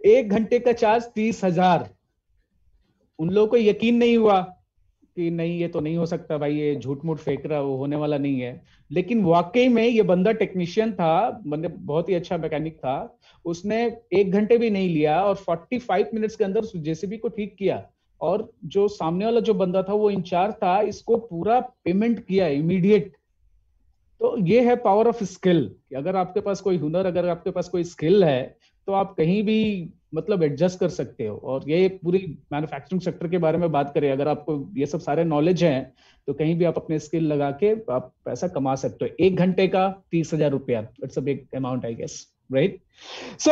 1 घंटे का चार्ज 30,000। उन लोगों को यकीन नहीं हुआ कि नहीं ये तो नहीं हो सकता भाई, ये झूठ मूठ फेंक रहा, वो होने वाला नहीं है। लेकिन वाकई में ये बंदा टेक्नीशियन था, मतलब बहुत ही अच्छा मैकेनिक था। उसने 1 घंटे भी नहीं लिया और 45 मिनट्स के अंदर जेसीबी को ठीक किया। और जो सामने वाला जो बंदा था वो इंचार्ज था, इसको पूरा पेमेंट किया इमीडिएट। तो ये है पावर ऑफ स्किल, कि अगर आपके पास कोई हुनर, अगर आपके पास कोई स्किल है, तो आप कहीं भी मतलब एडजस्ट कर सकते हो। और ये पूरी मैन्युफैक्चरिंग सेक्टर के बारे में बात करें, अगर आपको ये सब सारे नॉलेज हैं, तो कहीं भी आप अपने स्किल लगा के आप पैसा कमा सकते हो। 1 घंटे का 30,000 रुपया, it's a big amount I guess, right? So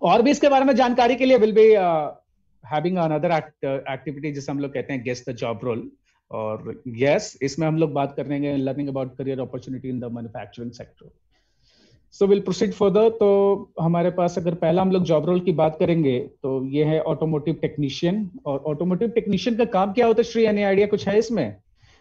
और भी इसके बारे में जानकारी के लिए will be having another activity जिसे हम लोग कहते हैं गेस द जॉब रोल। और यस, इसमें हम लोग बात करेंगे learning about career opportunity in the manufacturing sector. So will proceed further. तो हमारे पास अगर पहला हम लोग जॉब रोल की बात करेंगे तो ये है ऑटोमोटिव टेक्नीशियन। और ऑटोमोटिव टेक्नीशियन का काम क्या होता है श्री, यानी आइडिया कुछ है इसमें?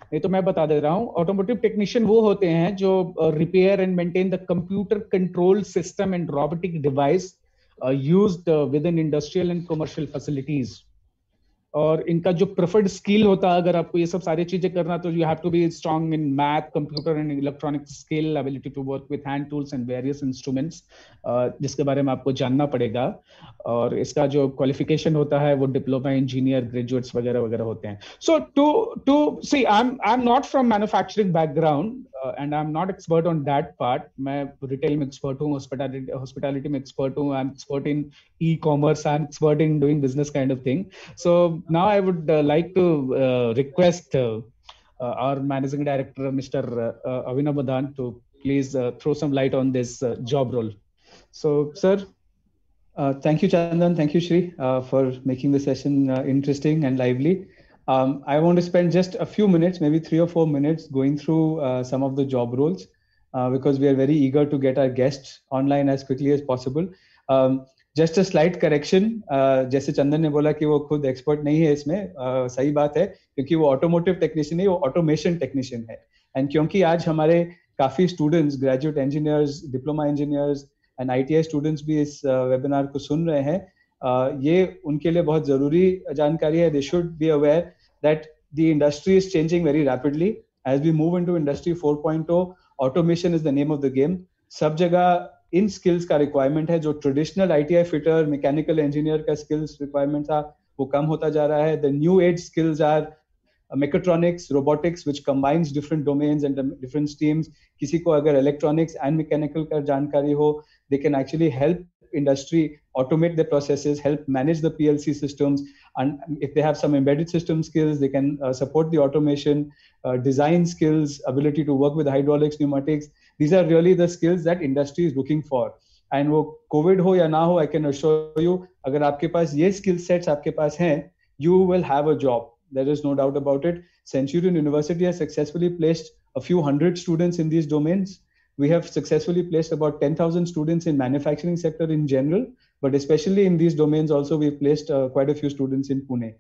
नहीं तो मैं बता दे रहा हूँ। ऑटोमोटिव टेक्नीशियन वो होते हैं जो repair and maintain the computer control system and robotic device used with in industrial and commercial facilities. और इनका जो प्रेफर्ड स्किल होता है, अगर आपको ये सब सारी चीजें करना, तो you have to be strong in math, computer and electronic skill, ability to work with hand tools and various instruments, जिसके बारे में आपको जानना पड़ेगा। और इसका जो क्वालिफिकेशन होता है वो डिप्लोमा इंजीनियर, ग्रेजुएट्स वगैरह वगैरह होते हैं। So to see, I am not from manufacturing background and I am not expert on that part. मैं रिटेल में एक्सपर्ट हूँ, हॉस्पिटैलिटी में एक्सपर्ट हूँ, I am expert in e-commerce, I am expert in doing business kind of thing. So now I would like to request our managing director, Mr. Avinav Madan, to please throw some light on this job role. So, sir. Thank you, Chandan. Thank you, Shri, for making the session interesting and lively. I want to spend just a few minutes, maybe 3 or 4 minutes, going through some of the job roles because we are very eager to get our guests online as quickly as possible. Just a slight correction, जैसे चंदन ने बोला कि वो खुद expert नहीं है इसमें, सही बात है, क्योंकि वो ऑटोमोटिव टेक्नीशियन नहीं, वो ऑटोमेशन टेक्नीशियन है। एंड क्योंकि आज हमारे काफी students, graduate engineers, diploma engineers and ITI students भी इस वेबिनार को सुन रहे हैं, ये उनके लिए बहुत जरूरी जानकारी है। They should be aware that the industry is changing very rapidly as we move into industry 4.0। Automation is the name of the game. सब जगह इन स्किल्स का रिक्वायरमेंट है। जो traditional ITI fitter, mechanical engineer का स्किल्स रिक्वायरमेंट था, वो कम होता जा रहा है। The new age skills are mechatronics, robotics, which combines different domains and different streams. किसी को अगर electronics and mechanical का जानकारी हो, they can actually help industry automate their processes, help manage the PLC systems, and if they have some embedded system skills, they can support the automation, design skills, ability to work with hydraulics, pneumatics. These are really the skills that industry is looking for. And वो COVID हो या ना हो, I can assure you, अगर आपके पास ये skill sets आपके पास हैं, you will have a job. There is no doubt about it. Centurion University has successfully placed a few hundred students in these domains. We have successfully placed about 10,000 students in manufacturing sector in general, but especially in these domains also we've placed quite a few students in Pune.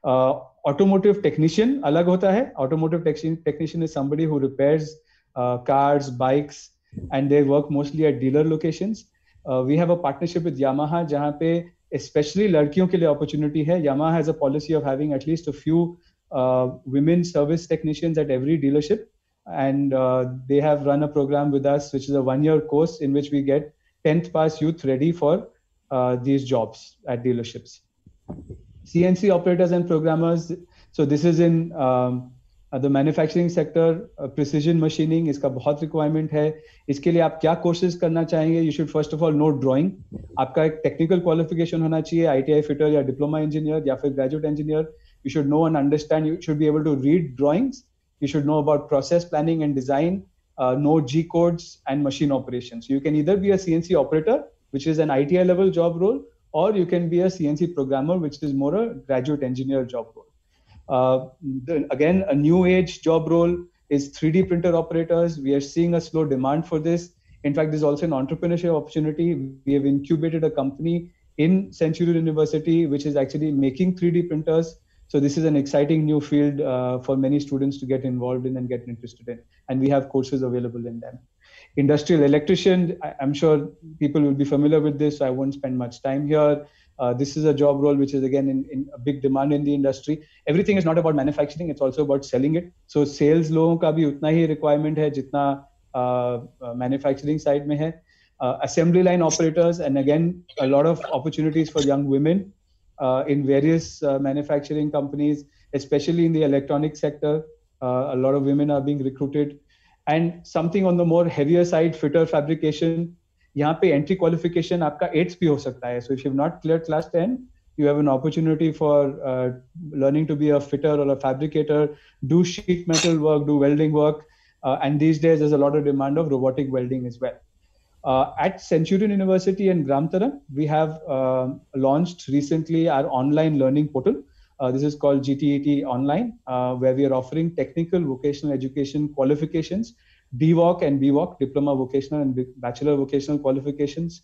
Automotive technician alag hota hai. Automotive technician is somebody who repairs cars, bikes, and they work mostly at dealer locations. We have a partnership with Yamaha, जहाँ पे especially लड़कियों के लिए opportunity है. Yamaha has a policy of having at least a few women service technicians at every dealership, and they have run a program with us, which is a 1-year course in which we get 10th pass youth ready for these jobs at dealerships. CNC operators and programmers. So this is in the manufacturing sector. Precision machining इसका बहुत requirement है. इसके लिए आप क्या courses करना चाहेंगे? You should first of all know drawing. आपका एक technical qualification होना चाहिए, ITI fitter या diploma engineer या फिर graduate engineer. You should know and understand. You should be able to read drawings. You should know about process planning and design, know G codes and machine operations. So you can either be a CNC operator, which is an ITI level job role, or you can be a CNC programmer, which is more a graduate engineer job role. Again, a new age job role is 3D printer operators. We are seeing a slow demand for this. In fact, there's also an entrepreneurship opportunity. We have incubated a company in Centurion University, which is actually making 3D printers. So this is an exciting new field for many students to get involved in and get interested in. And we have courses available in them. Industrial electrician, I'm sure people will be familiar with this, so I won't spend much time here. This is a job role which is again in a big demand in the industry. Everything is not about manufacturing, it's also about selling it. So sales लोगों का भी उतना ही requirement है जितना manufacturing side में है. Assembly line operators, and again a lot of opportunities for young women in various manufacturing companies, especially in the electronic sector. A lot of women are being recruited. And something on the more heavier side, fitter fabrication. यहाँ पे entry qualification आपका 8th भी हो सकता है. So if you've not cleared class 10, you have an opportunity for learning to be a fitter or a fabricator, do sheet metal work, do welding work. And these days there's a lot of demand of robotic welding as well. At Centurion University and Gramtaran, we have launched recently our online learning portal. This is called GTET Online, where we are offering technical vocational education qualifications, DVOC and BVOC, Diploma Vocational and Bachelor Vocational Qualifications.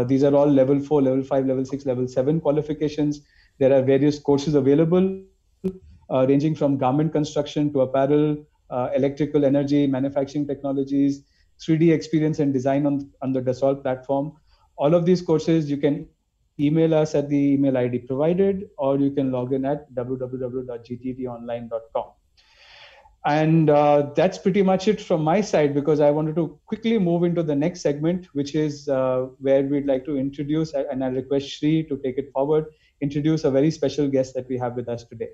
These are all level 4, level 5, level 6, level 7 qualifications. There are various courses available, ranging from garment construction to apparel, electrical energy, manufacturing technologies, 3D experience and design on the Dassault platform. All of these courses, you can email us at the email ID provided, or you can log in at www.gttonline.com. And that's pretty much it from my side, because I wanted to quickly move into the next segment, which is where we'd like to introduce, and I request Shri to take it forward, introduce a very special guest that we have with us today.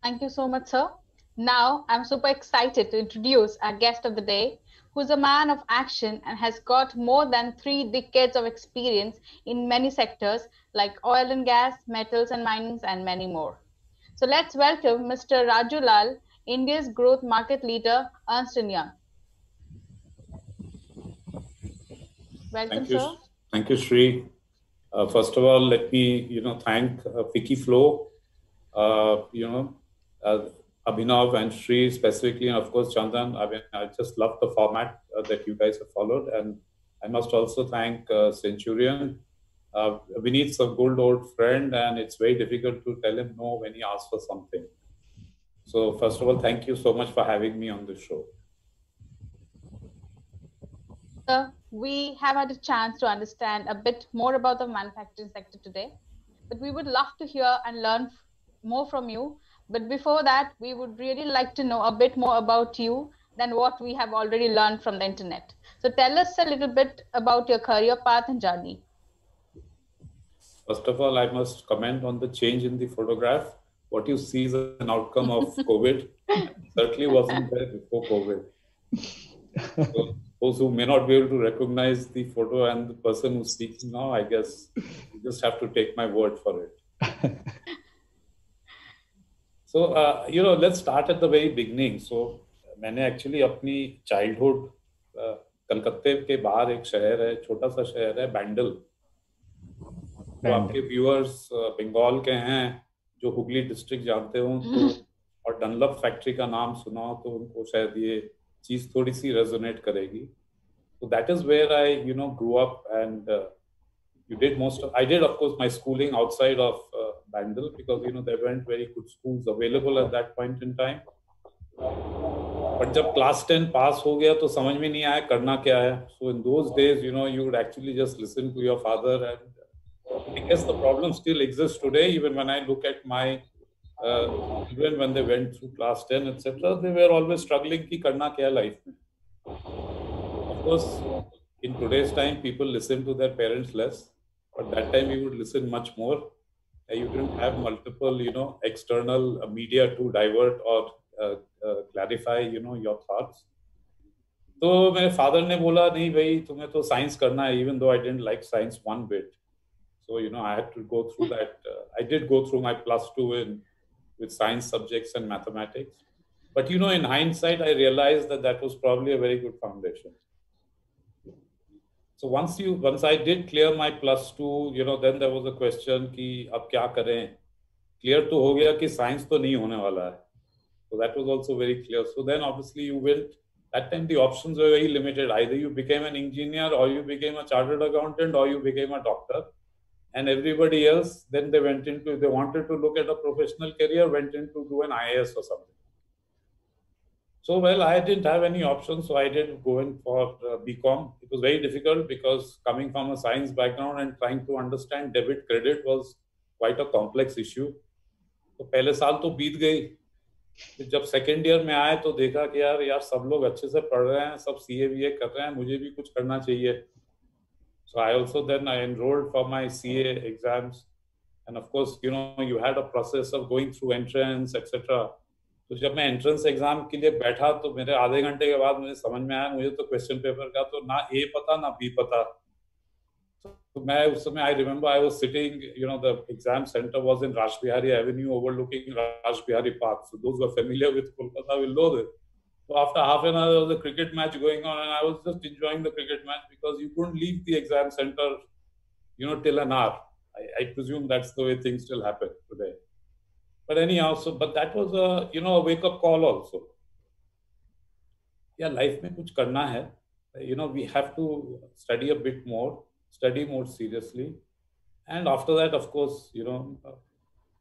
Thank you so much, sir. Now, I'm super excited to introduce our guest of the day, who's a man of action and has got more than 3 decades of experience in many sectors like oil and gas, metals and minings, and many more. So let's welcome Mr. Raju Lal, India's growth market leader, Ernst & Young. Welcome, sir. Thank you, Shri. First of all, let me, thank FICCI FLO, Abhinav and Shri specifically, and of course Chandan. I mean, I just love the format that you guys have followed, and I must also thank Centurion. Vineet's a good old friend, and it's very difficult to tell him no when he asks for something. So first of all, thank you so much for having me on the show. Sir, we have had a chance to understand a bit more about the manufacturing sector today, but we would love to hear and learn more from you. But before that, we would really like to know a bit more about you than what we have already learned from the internet. So tell us a little bit about your career path and journey. First of all, I must comment on the change in the photograph. What you see is an outcome of COVID. Certainly wasn't there before COVID. So those who may not be able to recognize the photo and the person who's speaking now, I guess you just have to take my word for it. So, let's start at the very beginning. So, मैंने actually अपनी childhood कलकत्ते के बाहर एक शहर है, छोटा सा शहर है, बैंडल. तो आपके viewers बंगाल के हैं, जो हुगली डिस्ट्रिक्ट जानते हो, तो और डनलप फैक्ट्री का नाम सुना हो, तो उनको शायद ये चीज थोड़ी सी resonate करेगी. So that is where I, grew up, and I did, of course, my schooling outside of Bandel, because, there weren't very good schools available at that point in time. But जब class 10 pass हो गया तो समझ में नहीं आया करना क्या है. So in those days, you would actually just listen to your father, and I guess the problem still exists today. Even when I look at my children when they went through class 10, etc., they were always struggling कि करना क्या है life में. Of course, in today's time, people listen to their parents less, but that time you would listen much more. You didn't have multiple, external media to divert or clarify, your thoughts. तो मेरे father ने बोला नहीं भाई तुम्हें तो science करना है, even though I didn't like science one bit. So I had to go through that. I did go through my +2 with science subjects and mathematics. But in hindsight, I realized that was probably a very good foundation. So once I did clear my +2, then there was a question कि अब क्या करें? Clear तो हो गया कि science तो नहीं होने वाला है. So that was also very clear. So then obviously you went. That time the options were very limited. Either you became an engineer, or you became a chartered accountant, or you became a doctor. And everybody else, then they wanted to look at a professional career, went in to do an IAS or something. So, well, I didn't have any options, so I did go in for BCom. It was very difficult because coming from a science background and trying to understand debit credit was quite a complex issue. तो पहले साल तो बीत गई. जब second year में आए तो देखा कि यार सब लोग अच्छे से पढ़ रहे हैं, सब CA BA कर रहे हैं, मुझे भी कुछ करना चाहिए. So I also then I enrolled for my CA exams, and of course you had a process of going through entrance etc. तो जब मैं एंट्रेंस एग्जाम के लिए बैठा तो मेरे आधे घंटे के बाद मुझे समझ में आया मुझे तो क्वेश्चन पेपर का तो ना A पता ना B पता. तो मैं उस समय I remember I was sitting, the exam center was in Rashbihari Avenue overlooking Rashbihari Park. So those who are familiar with Kolkata will know this. So after half an hour there was a cricket match going on, and I was just enjoying the cricket match because you couldn't leave the exam center, till an hour. I presume that's the way things still happen today. But anyhow, but that was a wake-up call also. Yeah, life में कुछ करना है. We have to study a bit more, study more seriously, and after that, of course,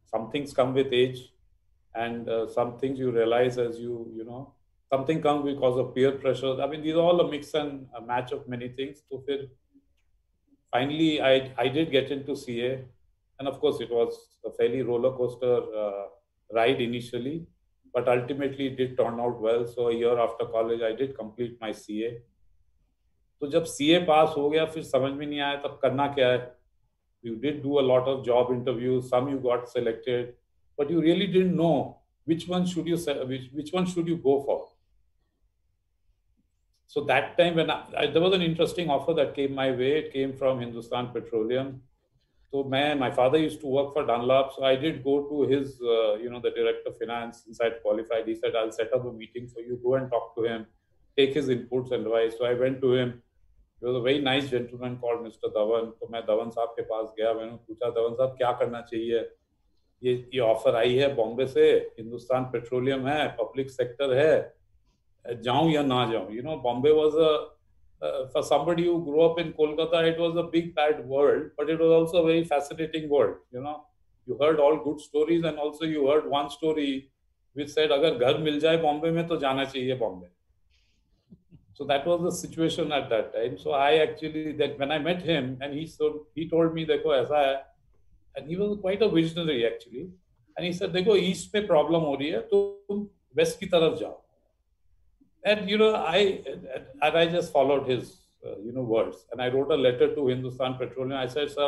some things come with age, and some things you realize as something comes because of peer pressure. I mean, these are all a mix and a match of many things. So finally, I did get into CA. And of course, it was a fairly roller coaster ride initially, but ultimately it did turn out well. So a year after college, I did complete my CA. तो जब CA पास हो गया फिर समझ में नहीं आया तब करना क्या है. You did do a lot of job interviews, some you got selected, but you really didn't know which one should you go for. So that time when there was an interesting offer that came my way. It came from Hindustan Petroleum. So my father used to work for Dunlop, so I did go to his, the director of finance. Since I'd qualified, he said, I'll set up a meeting for you, go and talk to him, take his inputs and advice. So I went to him. He was a very nice gentleman called Mr. Dhawan. So मैं धवन साहब के पास गया, मैंने पूछा धवन साहब क्या करना चाहिए. ये ऑफर आई है बॉम्बे से, हिंदुस्तान पेट्रोलियम है, पब्लिक सेक्टर है, जाऊं या ना जाऊं. Bombay was for somebody who grew up in Kolkata, it was a big bad world, but it was also a very fascinating world. You heard all good stories, and also you heard one story which said, "अगर घर मिल जाए बॉम्बे में तो जाना चाहिए Bombay." So that was the situation at that time. So I actually, that when I met him, and he told me, "देखो ऐसा है," and he was quite a visionary actually, and he said, "देखो ईस्ट में problem हो रही है, तुम waste की तरफ जाओ." And I just followed his words, and I wrote a letter to Hindustan Petroleum. I said, "Sir,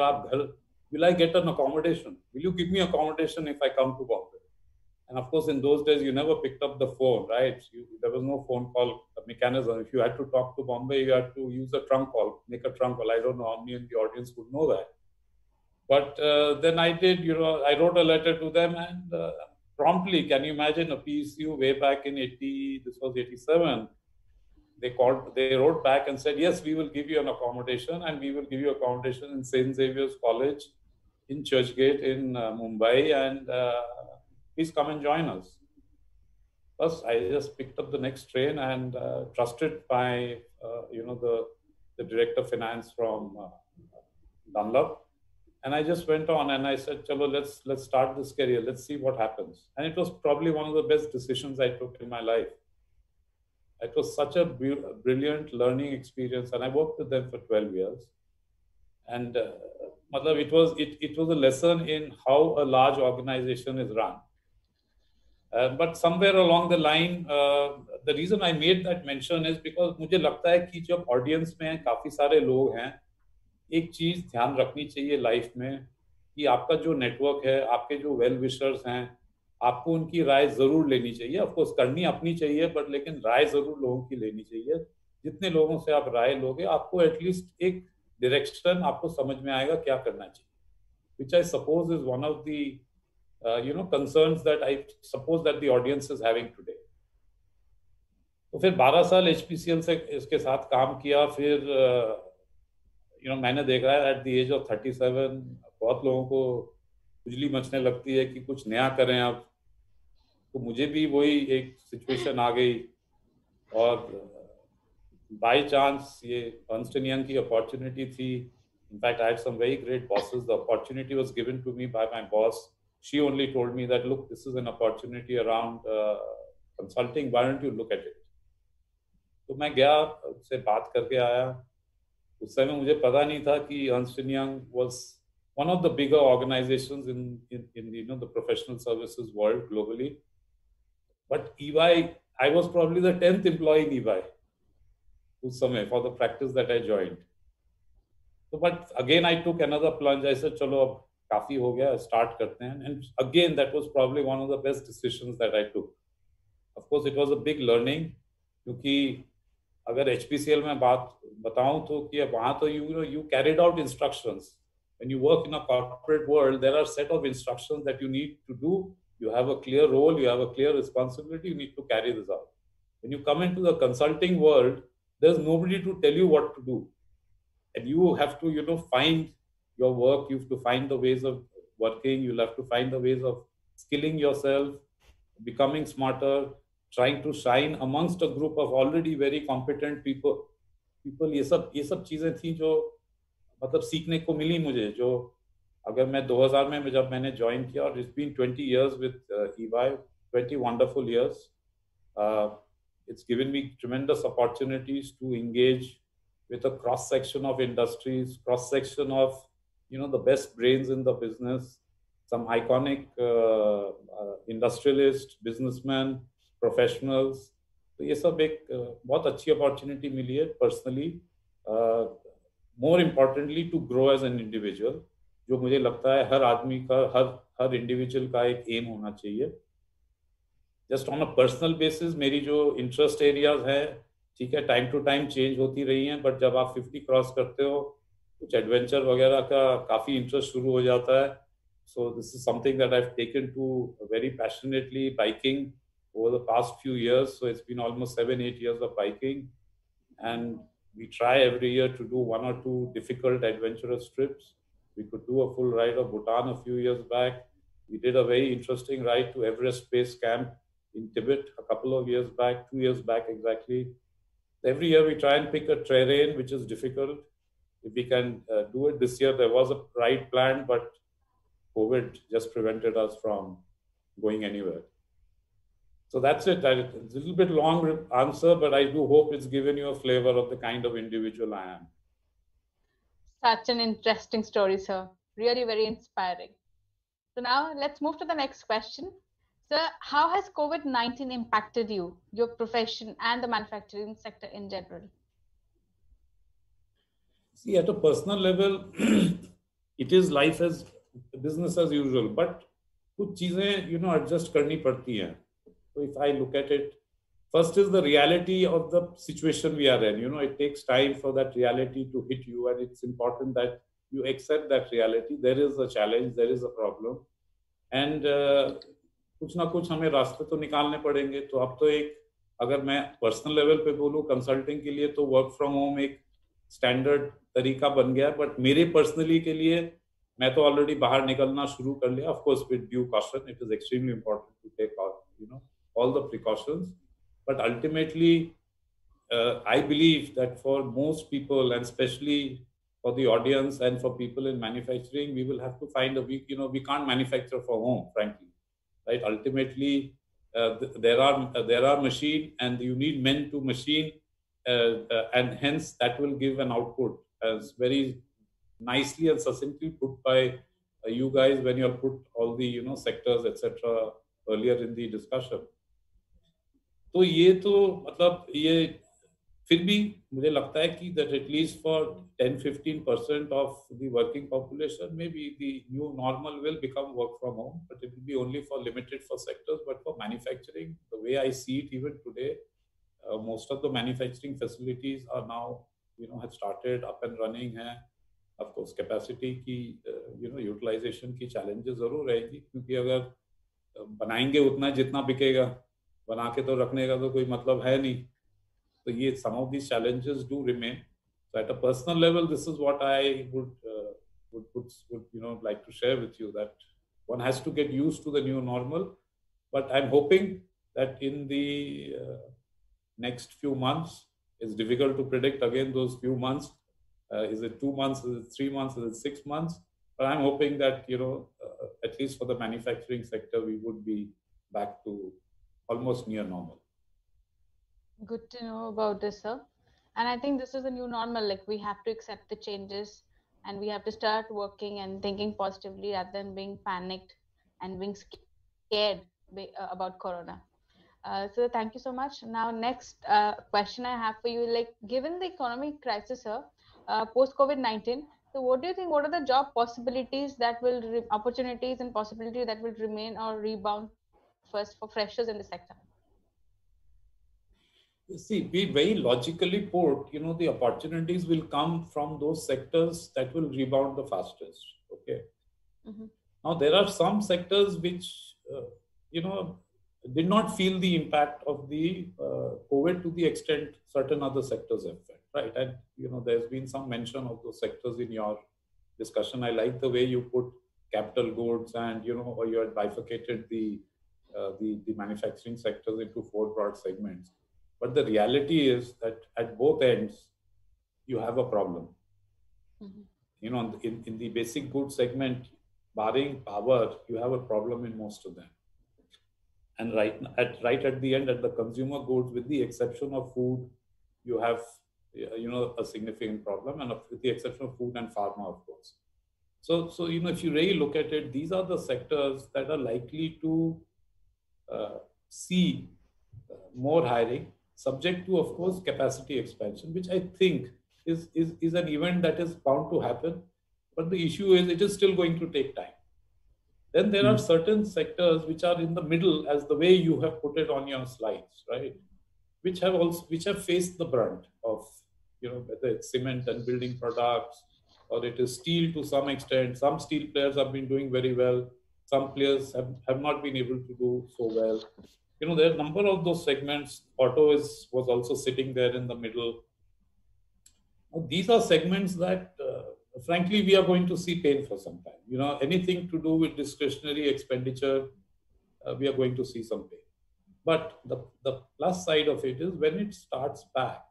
will I get an accommodation? Will you give me accommodation if I come to Bombay?" And of course, in those days, you never picked up the phone, right? There was no phone call mechanism. If you had to talk to Bombay, you had to use a trunk call, make a trunk call. I don't know how many in the audience would know that. But then I did, I wrote a letter to them, and promptly, can you imagine a PSU way back in 87? They wrote back and said, "Yes, we will give you an accommodation, and we will give you accommodation in St. Xavier's College in Churchgate in Mumbai, and please come and join us." Thus, I just picked up the next train and trusted my, the director of finance from Dunlop. And I just went on and I said, "Chalo, let's start this career. Let's see what happens." And it was probably one of the best decisions I took in my life. It was such a brilliant learning experience, and I worked with them for 12 years. And it was a lesson in how a large organization is run. But somewhere along the line, the reason I made that mention is because मुझे लगता है कि जब audience में काफी सारे लोग हैं, एक चीज ध्यान रखनी चाहिए लाइफ में कि आपका जो नेटवर्क है, आपके जो वेल विशर्स हैं, आपको उनकी राय जरूर लेनी चाहिए. ऑफ कोर्स करनी अपनी चाहिए, बट लेकिन राय जरूर लोगों की लेनी चाहिए. जितने लोगों से आप राय लोगे, आपको एटलीस्ट एक डायरेक्शन आपको समझ में आएगा क्या करना चाहिए, which I suppose is one of the concerns that I suppose that the audience is having today. तो फिर 12 साल HPCL से इसके साथ काम किया. फिर मैंने देखा है एट द एज ऑफ 37 बहुत लोगों को खुजली मचने लगती है कि कुछ नया करें अब. तो मुझे भी वही एक सिचुएशन आ गई, और बाय चांस ये अर्न्स्ट एंड यंग की अपॉर्चुनिटी थी. In fact, I had some very great bosses. The opportunity was given to me by my boss. She only told me that, look, this is an opportunity around consulting. Why don't you look at it? तो मैं गया, उससे बात करके आया. उस समय मुझे पता नहीं था कि Ernst & Young was one of the bigger organizations in the professional services world globally. But EY, I was probably the 10th employee in EY उस समय for the practice that I joined. So, but again, I took another plunge. I said, चलो अब काफी हो गया, start करते हैं. And again, that was probably one of the best decisions that I took. Of course, it was a big learning, क्योंकि अगर HPCL में बात बताऊं तो कि वहाँ तो you carried out instructions. When you work in a corporate world, there are a set of instructions that you need to do. You have a clear role, you have a clear responsibility, you need to carry this out. When you come into the consulting world, there's nobody to tell you what to do. And you have to, find your work. You have to find the ways of working. You'll have to find the ways of skilling yourself, becoming smarter, trying to shine amongst a group of already very competent people. ये सब चीजें थी जो मतलब सीखने को मिली मुझे. जो अगर मैं 2000 में जब मैंने ज्वाइन किया, और it's been 20 years with EY, 20 wonderful years. It's given me tremendous opportunities to engage with a cross section of industries, cross section of the best brains in the business, some iconic industrialists, businessmen, professionals. तो ये सब एक बहुत अच्छी opportunity मिली है personally. More importantly to grow as an individual, जो मुझे लगता है हर आदमी का, हर इंडिविजुअल का एक एम होना चाहिए. Just on a personal basis मेरी जो इंटरेस्ट एरियाज है, ठीक है, टाइम टू टाइम चेंज होती रही हैं, बट जब आप 50 क्रॉस करते हो, कुछ एडवेंचर वगैरह का काफ़ी इंटरेस्ट शुरू हो जाता है. So this is something that I have taken to very passionately, biking over the past few years. So it's been almost 7-8 years of biking, and we try every year to do 1 or 2 difficult adventurous trips. We could do a full ride of Bhutan a few years back. We did a very interesting ride to Everest Base Camp in Tibet a couple of years back, 2 years back exactly. Every year we try and pick a terrain which is difficult. If we can do it. This year there was a ride planned, but COVID just prevented us from going anywhere. So that's it. It's a little bit long answer, but I do hope it's given you a flavor of the kind of individual I am. Such an interesting story, sir. Really very inspiring. So now let's move to the next question. Sir, how has COVID-19 impacted you, your profession, and the manufacturing sector in general? See, at a personal level, it is life as business as usual, but कुछ चीजें adjust करनी पड़ती हैं. So if I look at it, first is the reality of the situation we are in. It takes time for that reality to hit you, and it's important that you accept that reality. There is a challenge, there is a problem, and कुछ ना कुछ हमें रास्ते तो निकालने पड़ेंगे. तो अब तो अगर मैं पर्सनल लेवल पे बोलूँ, कंसल्टिंग के लिए तो वर्क फ्रॉम होम एक स्टैंडर्ड तरीका बन गया, बट मेरे पर्सनली के लिए मैं तो ऑलरेडी बाहर निकलना शुरू कर लिया. Of course with due caution. It is extremely important to take all the precautions, but ultimately I believe that for most people, and especially for the audience and for people in manufacturing, we will have to find we can't manufacture for home, frankly, right? Ultimately there are machine, and you need men to machine, and hence that will give an output, as very nicely and succinctly put by you guys when you have put all the sectors etc. earlier in the discussion. तो ये तो मतलब ये फिर भी मुझे लगता है कि that at least for 10-15% of the working population, maybe the new normal will become work from home, but it will be only for limited for sectors. But for manufacturing, the way I see it even today, most of the manufacturing facilities are now have started up and running हैं. Of course, capacity की utilization की challenges जरूर रहेगी, क्योंकि अगर बनाएंगे उतना जितना बिकेगा, बना के तो रखने का तो कोई मतलब है नहीं. So yes, some of these challenges do remain. So at a personal level, this is what I would like to share with you, that one has to get used to the new normal. But I'm hoping that in the next few months, it's difficult to predict again those few months. Is it 2 months? Is it 3 months? Is it 6 months? But I'm hoping that at least for the manufacturing sector, we would be back to almost near normal. Good to know about this, sir. And I think this is the new normal. Like, we have to accept the changes, and we have to start working and thinking positively rather than being panicked and being scared about corona. So thank you so much. Now, next question I have for you, like, given the economic crisis, sir, post COVID-19, so what do you think? What are the job possibilities that will opportunities and possibilities that will remain or rebound first for freshers in the sector? You see, be very logically put, the opportunities will come from those sectors that will rebound the fastest. Okay. Mm-hmm. Now, there are some sectors which, did not feel the impact of the COVID to the extent certain other sectors have felt, right? And, there's been some mention of those sectors in your discussion. I like the way you put capital goods and, or you had bifurcated the manufacturing sectors into 4 broad segments. But the reality is that at both ends, you have a problem. Mm-hmm. In the basic goods segment, barring power, you have a problem in most of them. And right at the end, at the consumer goods, with the exception of food, you have a significant problem, and with the exception of food and pharma, of course. So if you really look at it, these are the sectors that are likely to see more hiring, subject to, of course, capacity expansion, which I think is an event that is bound to happen. But the issue is, it is still going to take time. Then there are certain sectors which are in the middle, as the way you have put it on your slides, right? Which have faced the brunt of, whether it's cement and building products, or it is steel to some extent. Some steel players have been doing very well. Some players have not been able to do so well. There are a number of those segments. Auto was also sitting there in the middle. These are segments that, frankly, we are going to see pain for some time. Anything to do with discretionary expenditure, we are going to see some pain. But the plus side of it is, when it starts back,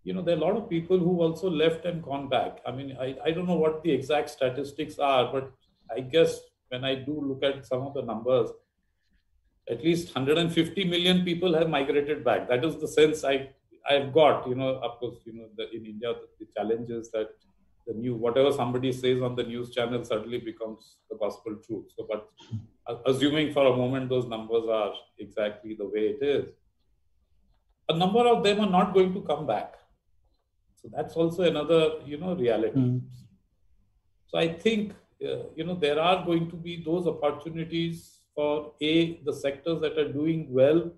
there are a lot of people who also left and gone back. I mean, I don't know what the exact statistics are, but I guess when I do look at some of the numbers, at least 150 million people have migrated back. That is the sense I've got. Of course, in India, the challenge is that whatever somebody says on the news channel suddenly becomes the gospel truth. So, but assuming for a moment those numbers are exactly the way it is, a number of them are not going to come back. So that's also another, reality. So I think, there are going to be those opportunities for the sectors that are doing well.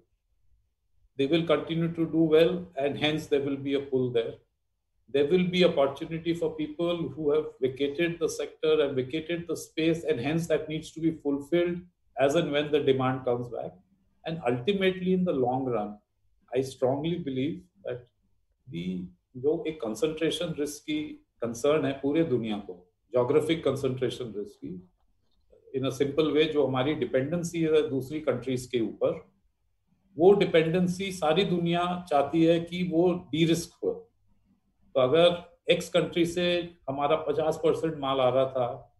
They will continue to do well, and hence there will be a pull there. There will be opportunity for people who have vacated the sector and vacated the space, and hence that needs to be fulfilled as and when the demand comes back. And ultimately, in the long run, I strongly believe that जो एक concentration risk की concern है पूरे दुनिया को, geographic concentration risk की, in a simple way, जो हमारी dependency है दूसरी countries के ऊपर, वो dependency सारी दुनिया चाहती है कि वो de-risk हो. तो अगर X country से हमारा 50% माल आ रहा था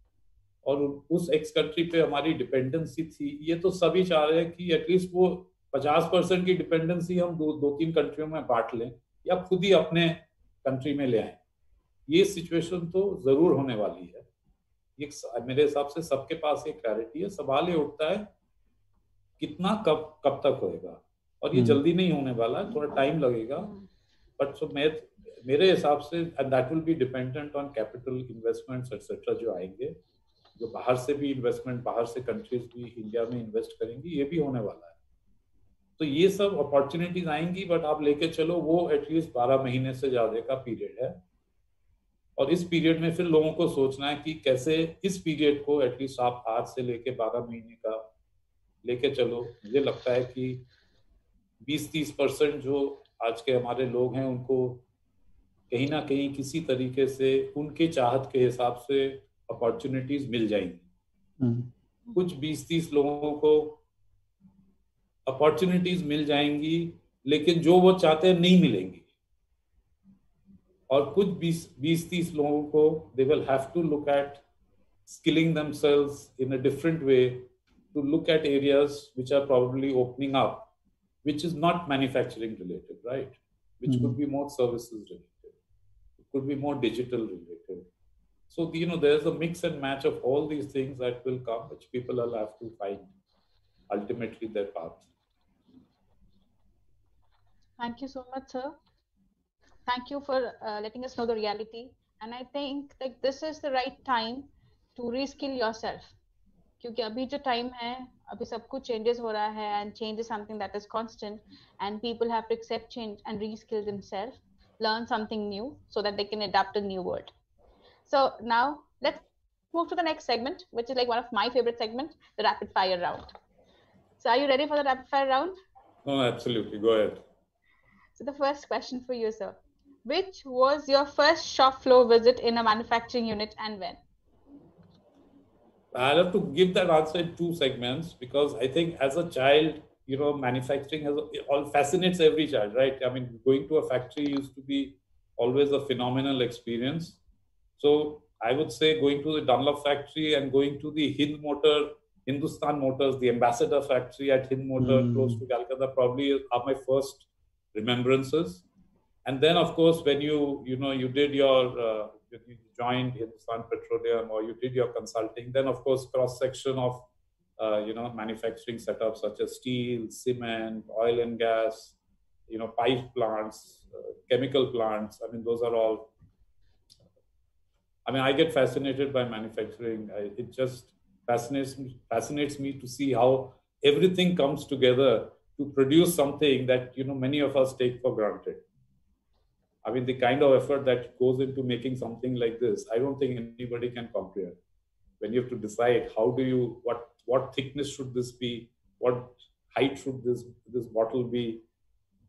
और उस एक्स कंट्री पे हमारी डिपेंडेंसी थी, ये तो सभी चाह रहे हैं कि एटलीस्ट वो 50% की डिपेंडेंसी हम दो तीन कंट्रियों में बांट लें या खुद ही अपने कंट्री में ले आए। ये सिचुएशन तो जरूर होने वाली है, ये मेरे हिसाब से सबके पास ये क्लैरिटी है। सवाल ये उठता है कितना कब तक होएगा, और ये जल्दी नहीं होने वाला है, थोड़ा टाइम लगेगा। बट सो मेरे हिसाब से and that will be dependent on capital investments etcetera जो आएंगे, जो बाहर से भी इन्वेस्टमेंट, बाहर से कंट्रीज भी इंडिया में इन्वेस्ट करेंगी, ये भी होने वाला है। तो ये सब अपॉर्चुनिटीज आएंगी, बट आप लेके चलो वो एटलीस्ट 12 महीने से ज्यादा का पीरियड है, और इस पीरियड में फिर लोगों को सोचना है कि कैसे इस पीरियड को एटलीस्ट आप आज से लेके 12 महीने का लेके चलो। मुझे लगता है कि 20-30% जो आज के हमारे लोग हैं उनको कहीं ना कहीं किसी तरीके से उनके चाहत के हिसाब से अपॉर्चुनिटीज मिल जाएंगी। कुछ 20-30 लोगों को अपॉर्चुनिटीज मिल जाएंगी, लेकिन जो वो चाहते हैं नहीं मिलेंगी, और कुछ 20-30 लोगों को they will have to look at skilling themselves in a different way to look at areas which are probably opening up, which is not manufacturing related, right? Which could be more services related, it could be more digital related. So there's a mix and match of all these things that will come, which people will have to find ultimately their path. Thank you so much, sir. Thank you for letting us know the reality. And I think like this is the right time to reskill yourself. क्योंकि अभी जो time है, अभी सब कुछ changes हो रहा है, and change is something that is constant, and people have to accept change and reskill themselves, learn something new so that they can adapt to the new world. So now let's move to the next segment, which is like one of my favorite segments, the rapid fire round. So are you ready for the rapid fire round? Oh, absolutely. Go ahead. So the first question for you, sir. Which was your first shop floor visit in a manufacturing unit and when? I'll have to give that answer in two segments, because I think as a child, manufacturing all fascinates every child, right? I mean, going to a factory used to be always a phenomenal experience. So I would say going to the Dunlop factory and going to the Hindustan Motors, the Ambassador factory at Hind Motor close to Calcutta probably are my first remembrances. And then, of course, when you did your you joined Hindustan Petroleum or you did your consulting, then of course cross-section of manufacturing setups such as steel, cement, oil and gas, pipe plants, chemical plants. I mean, those are all. I mean, I get fascinated by manufacturing. It just fascinates me to see how everything comes together to produce something that many of us take for granted. I mean, the kind of effort that goes into making something like this, I don't think anybody can comprehend. When you have to decide what thickness should this be, what height should this bottle be,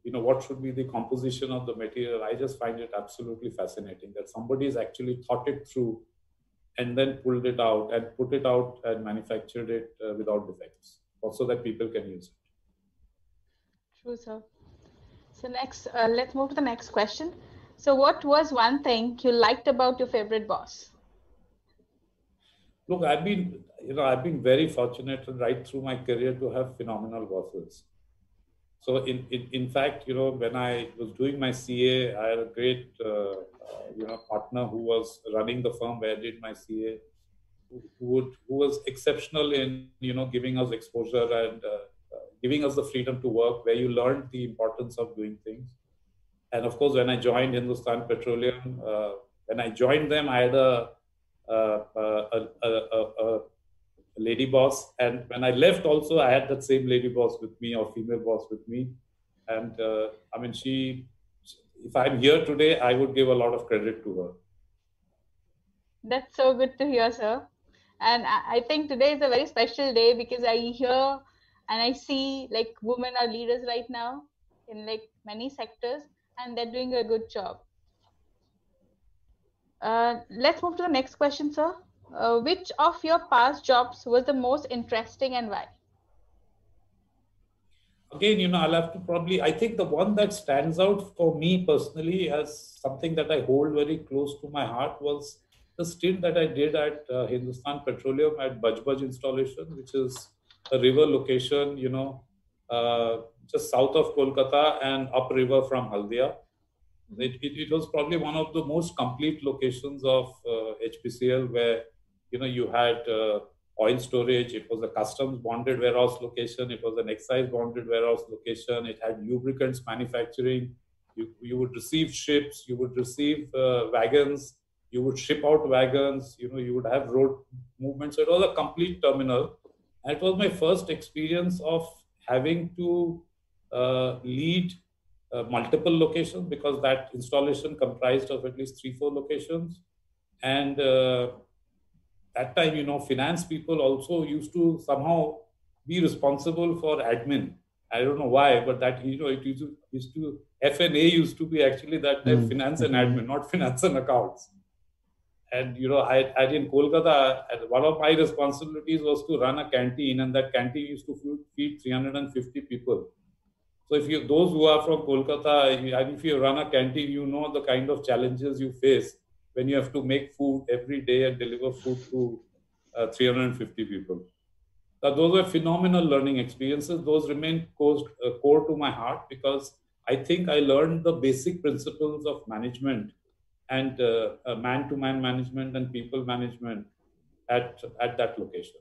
what should be the composition of the material, I just find it absolutely fascinating that somebody has actually thought it through and then pulled it out and put it out and manufactured it without defects, also that people can use it. True, sir. So next, let's move to the next question. So what was one thing you liked about your favorite boss? Look, I've been very fortunate right through my career to have phenomenal bosses. So in fact, when I was doing my CA, I had a great partner who was running the firm where I did my CA, who was exceptional in giving us exposure and giving us the freedom to work, where you learned the importance of doing things. And of course, when I joined Hindustan Petroleum, when I joined them, I had a lady boss, and when I left also, I had that same lady boss with me, or female boss with me. And I mean, if I'm here today, I would give a lot of credit to her. That's so good to hear, sir. And I think today is a very special day because I hear and I see like women are leaders right now in like many sectors, and they're doing a good job. Let's move to the next question, sir. Which of your past jobs was the most interesting and why? Again, I'll have to I think the one that stands out for me personally as something that I hold very close to my heart was the stint that I did at Hindustan Petroleum at Bajbaj installation, which is a river location, just south of Kolkata and upriver from Haldia. It was probably one of the most complete locations of HPCL, where you had oil storage. It was a customs bonded warehouse location. It was an excise bonded warehouse location. It had lubricants manufacturing. You would receive ships. You would receive wagons. You would ship out wagons. You would have road movement. So it was a complete terminal. And it was my first experience of having to lead multiple locations, because that installation comprised of at least 3-4 locations. And that time, finance people also used to somehow be responsible for admin. I don't know why, but that, it used to F&A used to be actually that time finance and admin, not finance and accounts. And, I in Kolkata, one of my responsibilities was to run a canteen, and that canteen used to feed 350 people. So those who are from Kolkata, and if you run a canteen, you know the kind of challenges you face when you have to make food every day and deliver food to 350 people. Those were phenomenal learning experiences. Those remain core to my heart, because I think I learned the basic principles of management and man-to-man management and people management at that location.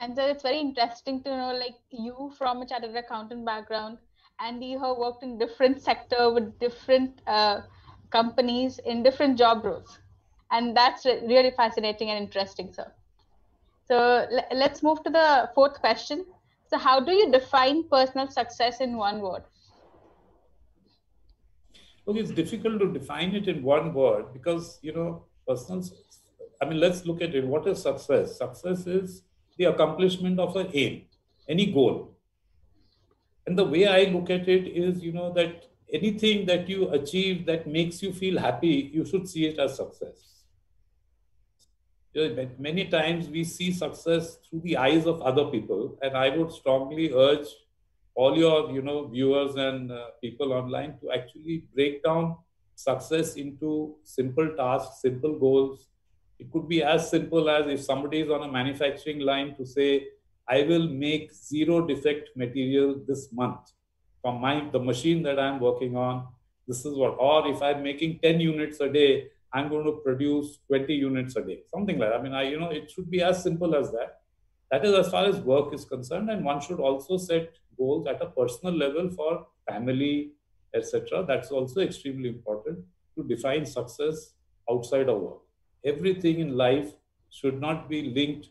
And so it's very interesting to know, like, you from a chartered accountant background, and you have worked in different sector with different companies in different job roles. And that's really fascinating and interesting, sir. So let's move to the fourth question. So how do you define personal success in one word? Look, it's difficult to define it in one word, because, let's look at it. What is success? Success is the accomplishment of an aim, any goal. And the way I look at it is, that anything that you achieve that makes you feel happy, you should see it as success. Many times we see success through the eyes of other people, and I would strongly urge all your viewers and people online to actually break down success into simple tasks, simple goals. It could be as simple as, if somebody is on a manufacturing line, to say, I will make 0 defect material this month from the machine that I'm working on. This is what. Or if I'm making 10 units a day, I'm going to produce 20 units a day, something like that. It should be as simple as that. That is as far as work is concerned. And one should also set goals at a personal level for family, etc. That's also extremely important, to define success outside of work. Everything in life should not be linked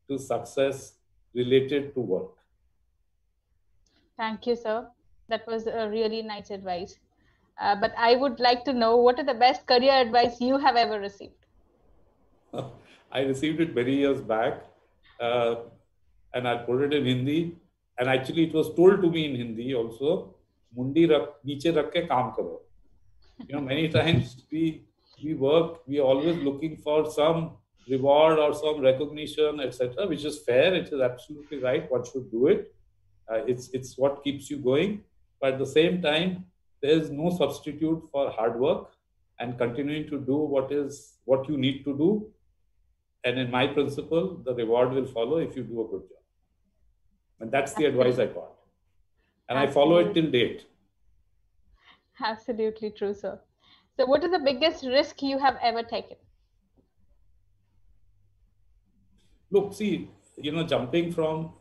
to success related to work. Thank you, sir. That was a really nice advice. But I would like to know, what is the best career advice you have ever received? I received it many years back, and I put it in Hindi. And actually, it was told to me in Hindi also. Mundi niche rakh ke kaam karo. Many times we work, we are always looking for some reward or some recognition, etc., which is fair. It is absolutely right. One should do it. It's what keeps you going. But at the same time, there is no substitute for hard work and continuing to do what you need to do. And in my principle, the reward will follow if you do a good job. And that's the advice I got. And I follow it till date. Absolutely true, sir. So what is the biggest risk you have ever taken? Look, see, jumping from,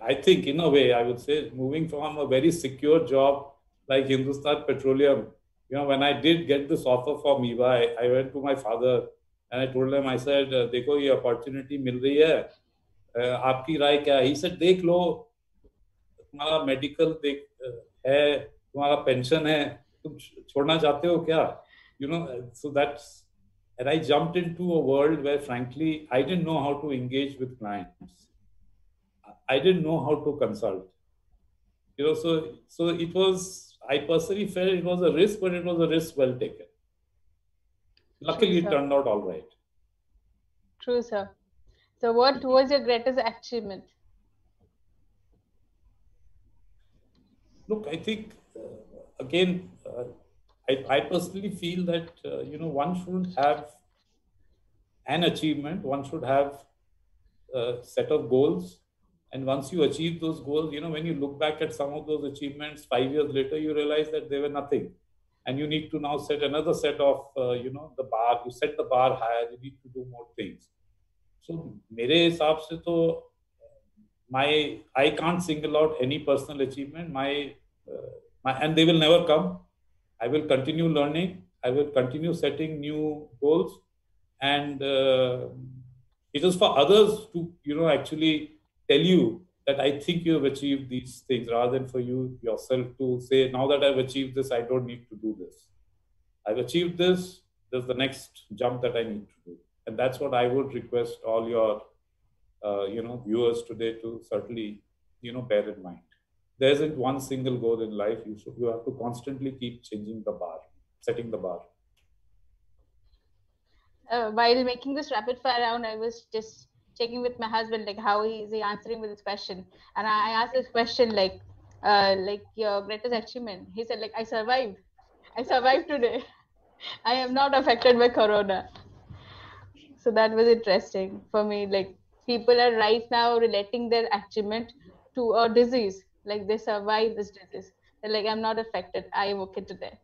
I think in a way, I would say, moving from a very secure job like Hindustan Petroleum, when I did get this offer from EY, I went to my father and I told him, I said, देखो ये opportunity मिल रही है, आपकी राय क्या है? He said, देख लो, तुम्हारा medical है, तुम्हारा pension है, तुम छोड़ना चाहते हो क्या? So that's, and I jumped into a world where, frankly, I didn't know how to engage with clients. I didn't know how to consult. So it was, I personally felt it was a risk, but it was a risk well taken. Luckily, it turned out all right. True, sir. So what was your greatest achievement? Look, I think, again, I personally feel that, one shouldn't have an achievement, one should have a set of goals. And once you achieve those goals, when you look back at some of those achievements 5 years later, you realize that they were nothing. And you need to now set another set of, the bar, you set the bar higher, you need to do more things. So, मेरे हिसाब से तो I can't single out any personal achievement. And they will never come. I will continue learning. I will continue setting new goals, and it is for others to actually tell you that I think you have achieved these things, rather than for you yourself to say, now that I've achieved this, I don't need to do this. I've achieved this. There's the next jump that I need to do, and that's what I would request all your viewers today to certainly bear in mind. There isn't one single goal in life. You have to constantly keep changing the bar, setting the bar. While making this rapid fire round, I was just checking with my husband, like how is he answering with this question, and I asked this question like your greatest achievement. He said like I survived today. I am not affected by corona. So that was interesting for me. Like people are right now relating their achievement to a disease. Like they survived this disease. They're like, I'm not affected. I am okay today.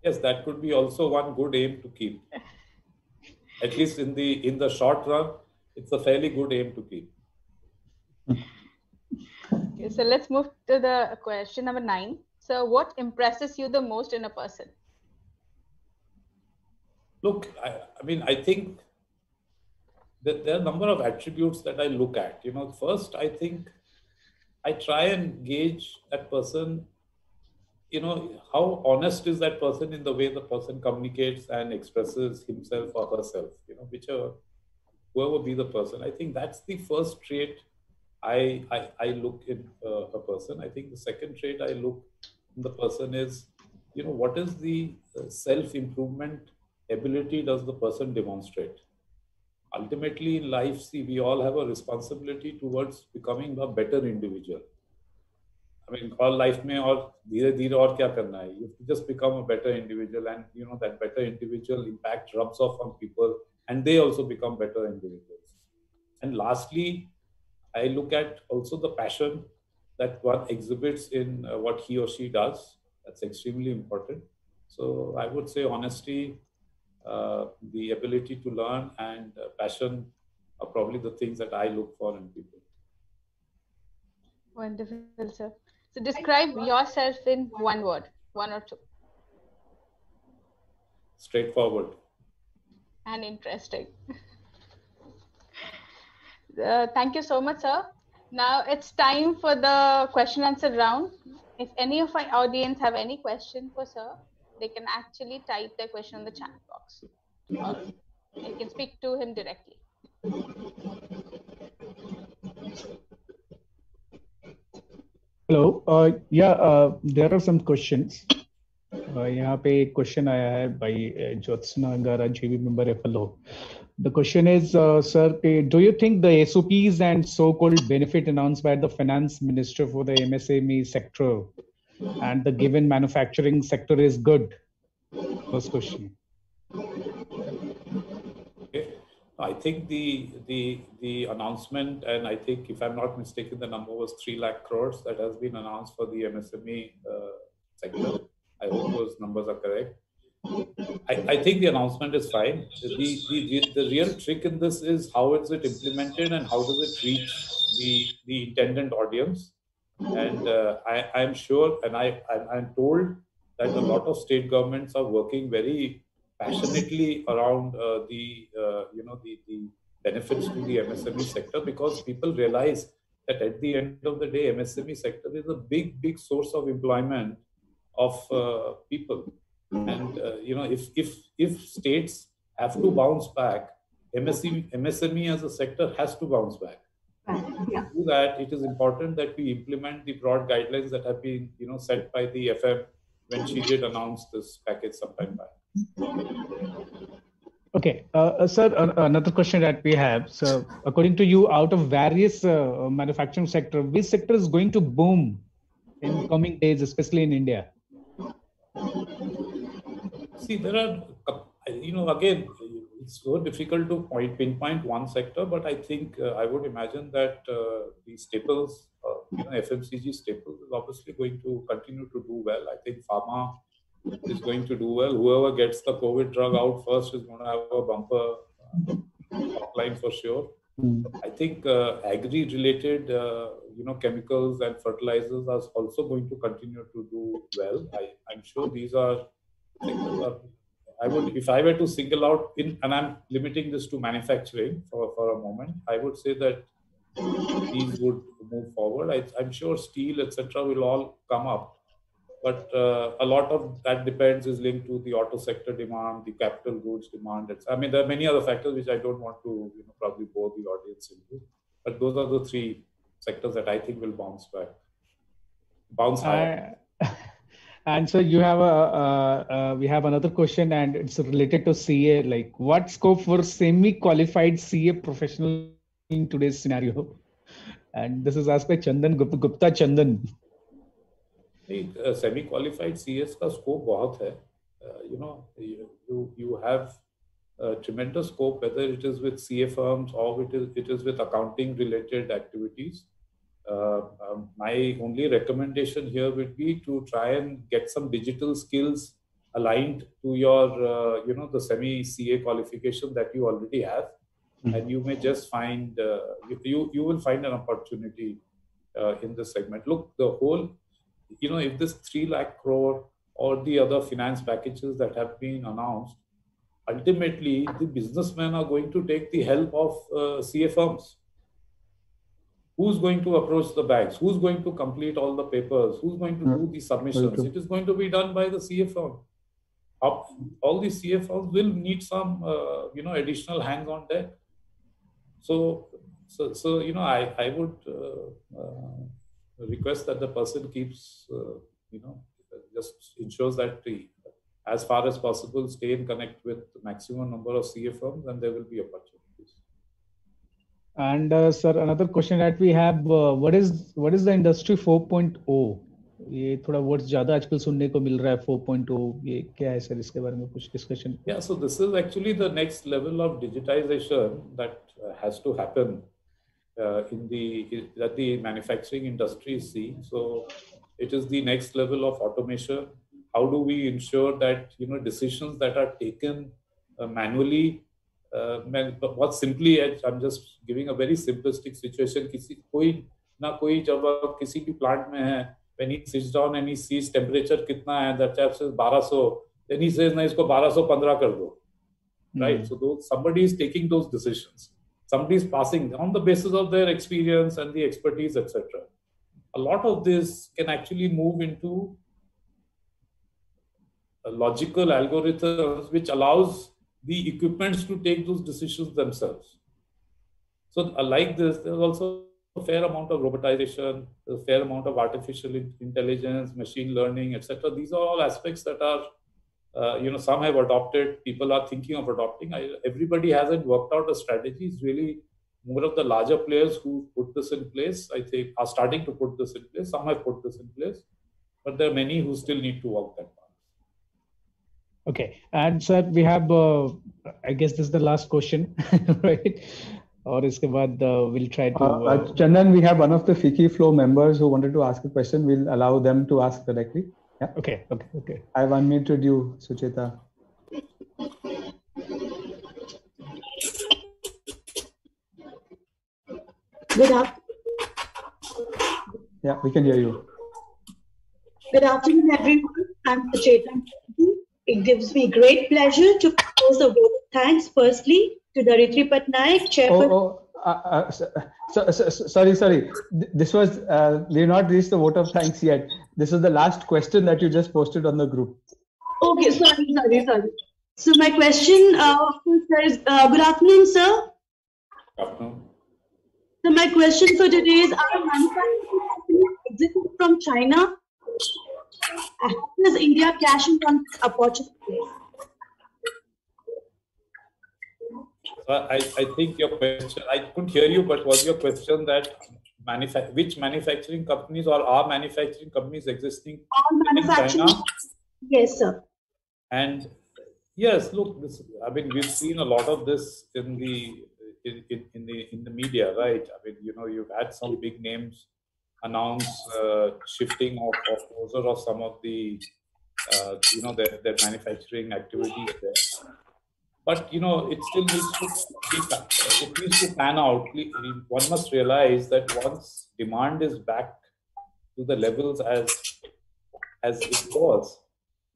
Yes, that could be also one good aim to keep. At least in the short run, it's a fairly good aim to keep. Okay, so let's move to the question number 9. So what impresses you the most in a person? Look, I think that there are a number of attributes that I look at. First, I think I try and gauge that person, how honest is that person in the way the person communicates and expresses himself or herself, whoever be the person. I think that's the first trait I look in a person. I think the second trait I look in the person is, what is the self-improvement ability does the person demonstrate? Ultimately in life, see, we all have a responsibility towards becoming a better individual. All life में और धीरे-धीरे और क्या करना है? You just become a better individual, and that better individual impact rubs off on people, and they also become better individuals. And lastly, I look at also the passion that one exhibits in what he or she does. That's extremely important. So I would say honesty, the ability to learn, and passion are probably the things that I look for in people. Wonderful, sir. So describe yourself in one word, one or two. Straightforward. And interesting. Thank you so much, sir. Now it's time for the question answer round. If any of my audience have any question for sir, they can actually type their question in the chat box. Or you can speak to him directly. Hello. There are some questions. यहाँ पे एक question आया है by Jyotsna Angara, JV member FLO. The question is, sir, do you think the SOPs and so-called benefit announced by the finance minister for the MSME sector and the given manufacturing sector is good? First question. Okay. I think the announcement, and I think if I'm not mistaken, the number was 3 lakh crores that has been announced for the MSME sector. I hope those numbers are correct. I think the announcement is fine. The real trick in this is how is it implemented and how does it reach the intended audience. And I'm sure, and I'm told that a lot of state governments are working very passionately around the benefits to the MSME sector, because people realize that at the end of the day, MSME sector is a big source of employment of people. And if states have to bounce back, MSME as a sector has to bounce back. To do that, it is important that we implement the broad guidelines that have been set by the FM when she did announce this package sometime back. Okay, sir, another question that we have. So according to you, out of various manufacturing sector, which sector is going to boom in coming days, especially in India? See, there are, again, it's so difficult to pinpoint one sector, but I think I would imagine that the staples, FMCG staples is obviously going to continue to do well. I think pharma is going to do well. Whoever gets the COVID drug out first is going to have a bumper top line for sure. I think agri-related, chemicals and fertilizers are also going to continue to do well. I'm sure these are sectors. If I were to single out and I'm limiting this to manufacturing for a moment, I would say that these would move forward. I'm sure steel, etc., will all come up. But a lot of that is linked to the auto sector demand, the capital goods demand. I mean, there are many other factors which I don't want to probably bore the audience into. But those are the three sectors that I think will bounce higher. And so you have we have another question, and it's related to CA. Like, what scope for semi-qualified CA professional in today's scenario? And this is asked by Chandan Gupta Chandan. Semi-qualified CS का scope बहुत है. You have tremendous scope, whether it is with CA firms or it is with accounting related activities. My only recommendation here would be to try and get some digital skills aligned to your, the semi-CA qualification that you already have, and you may just find you will find an opportunity in this segment. Look, the whole, if this 3 lakh crore or the other finance packages that have been announced, ultimately the businessmen are going to take the help of CA firms. Who's going to approach the banks? Who's going to complete all the papers? Who's going to do the submissions? It is going to be done by the CA firm. All the CA firms will need some, additional hands on deck. So I would request that the person keeps, just ensures that as far as possible, stay in connect with the maximum number of CA firms, and there will be opportunities. And sir, another question that we have, what is the industry 4.0? ये थोड़ा words ज़्यादा आजकल सुनने को मिल रहा है 4.0. ये क्या है सर, इसके बारे में कुछ discussion? Yeah, so this is actually the next level of digitization that has to happen that the manufacturing industry is seeing. So it is the next level of automation. How do we ensure that decisions that are taken manually? What simply, I'm just giving a very simplistic situation. कोई जब किसी भी plant में है, when he sits down and he sees temperature कितना है, that chap says 1200, then he says ना इसको 1215 कर दो, right? So somebody is taking those decisions. Somebody is passing on the basis of their experience and the expertise, etc. A lot of this can actually move into logical algorithms, which allows the equipments to take those decisions themselves. So like this, there's also a fair amount of robotization, a fair amount of artificial intelligence, machine learning, etc. These are all aspects that are, some have adopted, people are thinking of adopting. Everybody hasn't worked out a strategy. It's really more of the larger players who put this in place, I think, are starting to put this in place. Some have put this in place, but there are many who still need to walk that path. Okay, and sir, we have, I guess this is the last question, right? Or इसके बाद we'll try to. Chandan, we have one of the FICCI Flow members who wanted to ask a question. We'll allow them to ask directly. Yeah. Okay. I've unmuted you, Sucheta. Good afternoon. Yeah, we can hear you. Good afternoon, everyone. I'm Sucheta. It gives me great pleasure to propose a vote of thanks, firstly, to Daritri Patnaik, chairperson. Sorry. This was, we have not reached the vote of thanks yet. This is the last question that you just posted on the group. Okay, sorry. So my question, sir, is, good afternoon, sir. Good afternoon. So my question for today is, our manufacturing company exiting from China, how does India cash in on opportunities? I think your question, I couldn't hear you, but was your question that which manufacturing companies or are manufacturing companies existing All manufacturing, in China? Yes, sir. And yes, look, I mean, we've seen a lot of this in the media, right? I mean, you've had some big names announce shifting of closure of some of the their manufacturing activities there. But it still needs to pan out. One must realize that once demand is back to the levels as it was,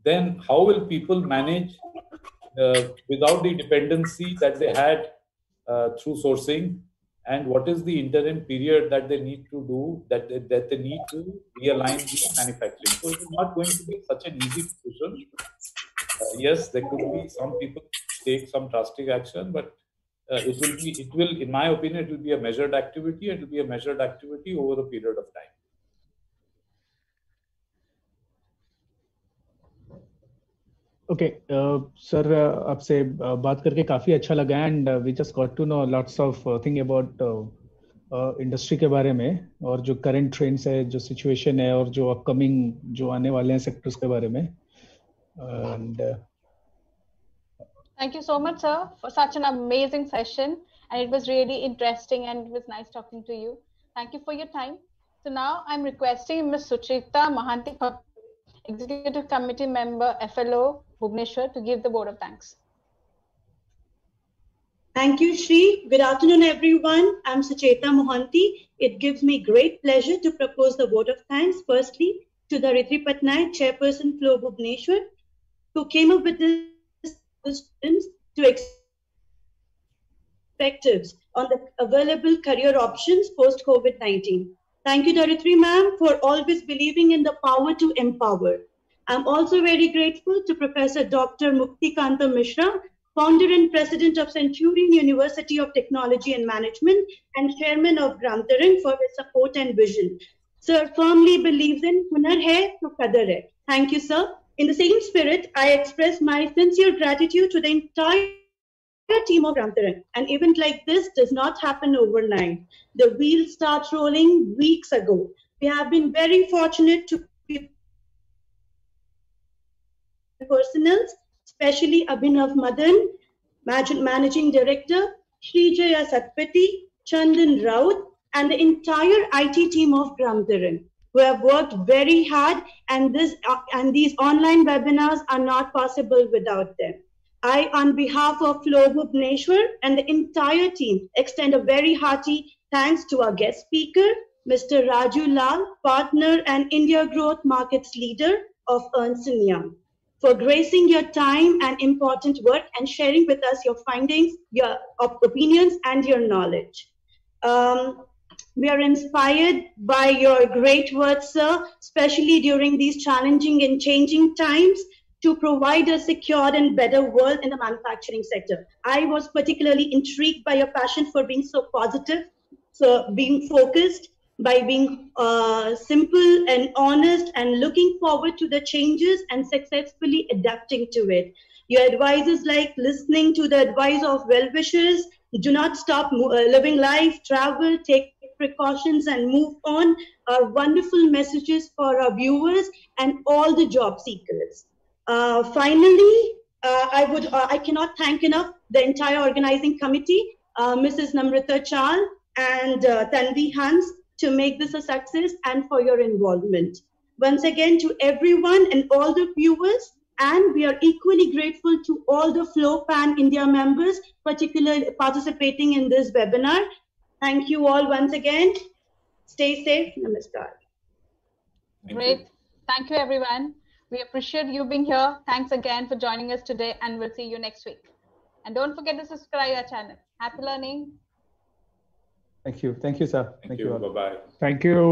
then how will people manage without the dependency that they had through sourcing, and what is the interim period that they need to do, that they need to realign the manufacturing. So it is not going to be such an easy decision. Yes, there could be some people take some drastic action, but it will, in my opinion, it will be a measured activity. It will be a measured activity over a period of time. Okay, sir, आपसे बात करके काफी अच्छा लगा, and we just got to know lots of thing about industry के बारे में, और जो करंट ट्रेंड्स है, जो सिचुएशन है, और जो अपकमिंग जो आने वाले हैं सेक्टर्स के बारे में. And thank you so much, sir, for such an amazing session, and it was really interesting, and it was nice talking to you. Thank you for your time. So now I'm requesting Ms. Suchita Mahanti, Executive Committee Member, FLO, Bhubaneswar, to give the vote of thanks. Thank you, Shri. Good afternoon, everyone. I'm Sucheta Mohanty. It gives me great pleasure to propose the vote of thanks, firstly, to the Ritri Patnaik, Chairperson, FLO, Bhubaneswar, who came up with this to perspectives on the available career options post-COVID-19. Thank you, Dharitri ma'am, for always believing in the power to empower. I'm also very grateful to Professor Dr. Muktikanta Mishra, founder and president of Centurion University of Technology and Management and chairman of Gramtaran, for his support and vision. Sir firmly believes in Hunar Hai to Qadar Hai. Thank you, sir. In the same spirit, I express my sincere gratitude to the entire team of Gramtaran. An event like this does not happen overnight. The wheels start rolling weeks ago. We have been very fortunate to be personals, especially Abhinav Madan, Managing Director, Srijaya Satpati, Chandan Raut, and the entire IT team of Gramtaran, who have worked very hard, and these online webinars are not possible without them. I, on behalf of FLO Bhubaneswar and the entire team, extend a very hearty thanks to our guest speaker, Mr. Raju Lal, partner and India Growth Markets Leader of Ernst & Young, for gracing your time and important work and sharing with us your findings, your opinions, and your knowledge. We are inspired by your great words, sir, especially during these challenging and changing times, to provide a secured and better world in the manufacturing sector. I was particularly intrigued by your passion for being so positive, so being focused, by being simple and honest and looking forward to the changes and successfully adapting to it. Your advice is like listening to the advice of well-wishers. Do not stop living life, travel, take precautions and move on, are wonderful messages for our viewers and all the job seekers. Finally, I cannot thank enough the entire organizing committee, Mrs. Namrata Chal and Tanvi Hans, to make this a success and for your involvement. Once again, to everyone and all the viewers, and we are equally grateful to all the FLO Pan India members, particularly participating in this webinar. Thank you all once again. Stay safe. Namaskar. Great. Thank you, everyone. We appreciate you being here. Thanks again for joining us today, and we'll see you next week. And don't forget to subscribe our channel. Happy learning. Thank you. Thank you, sir. Thank you. Bye-bye. thank you.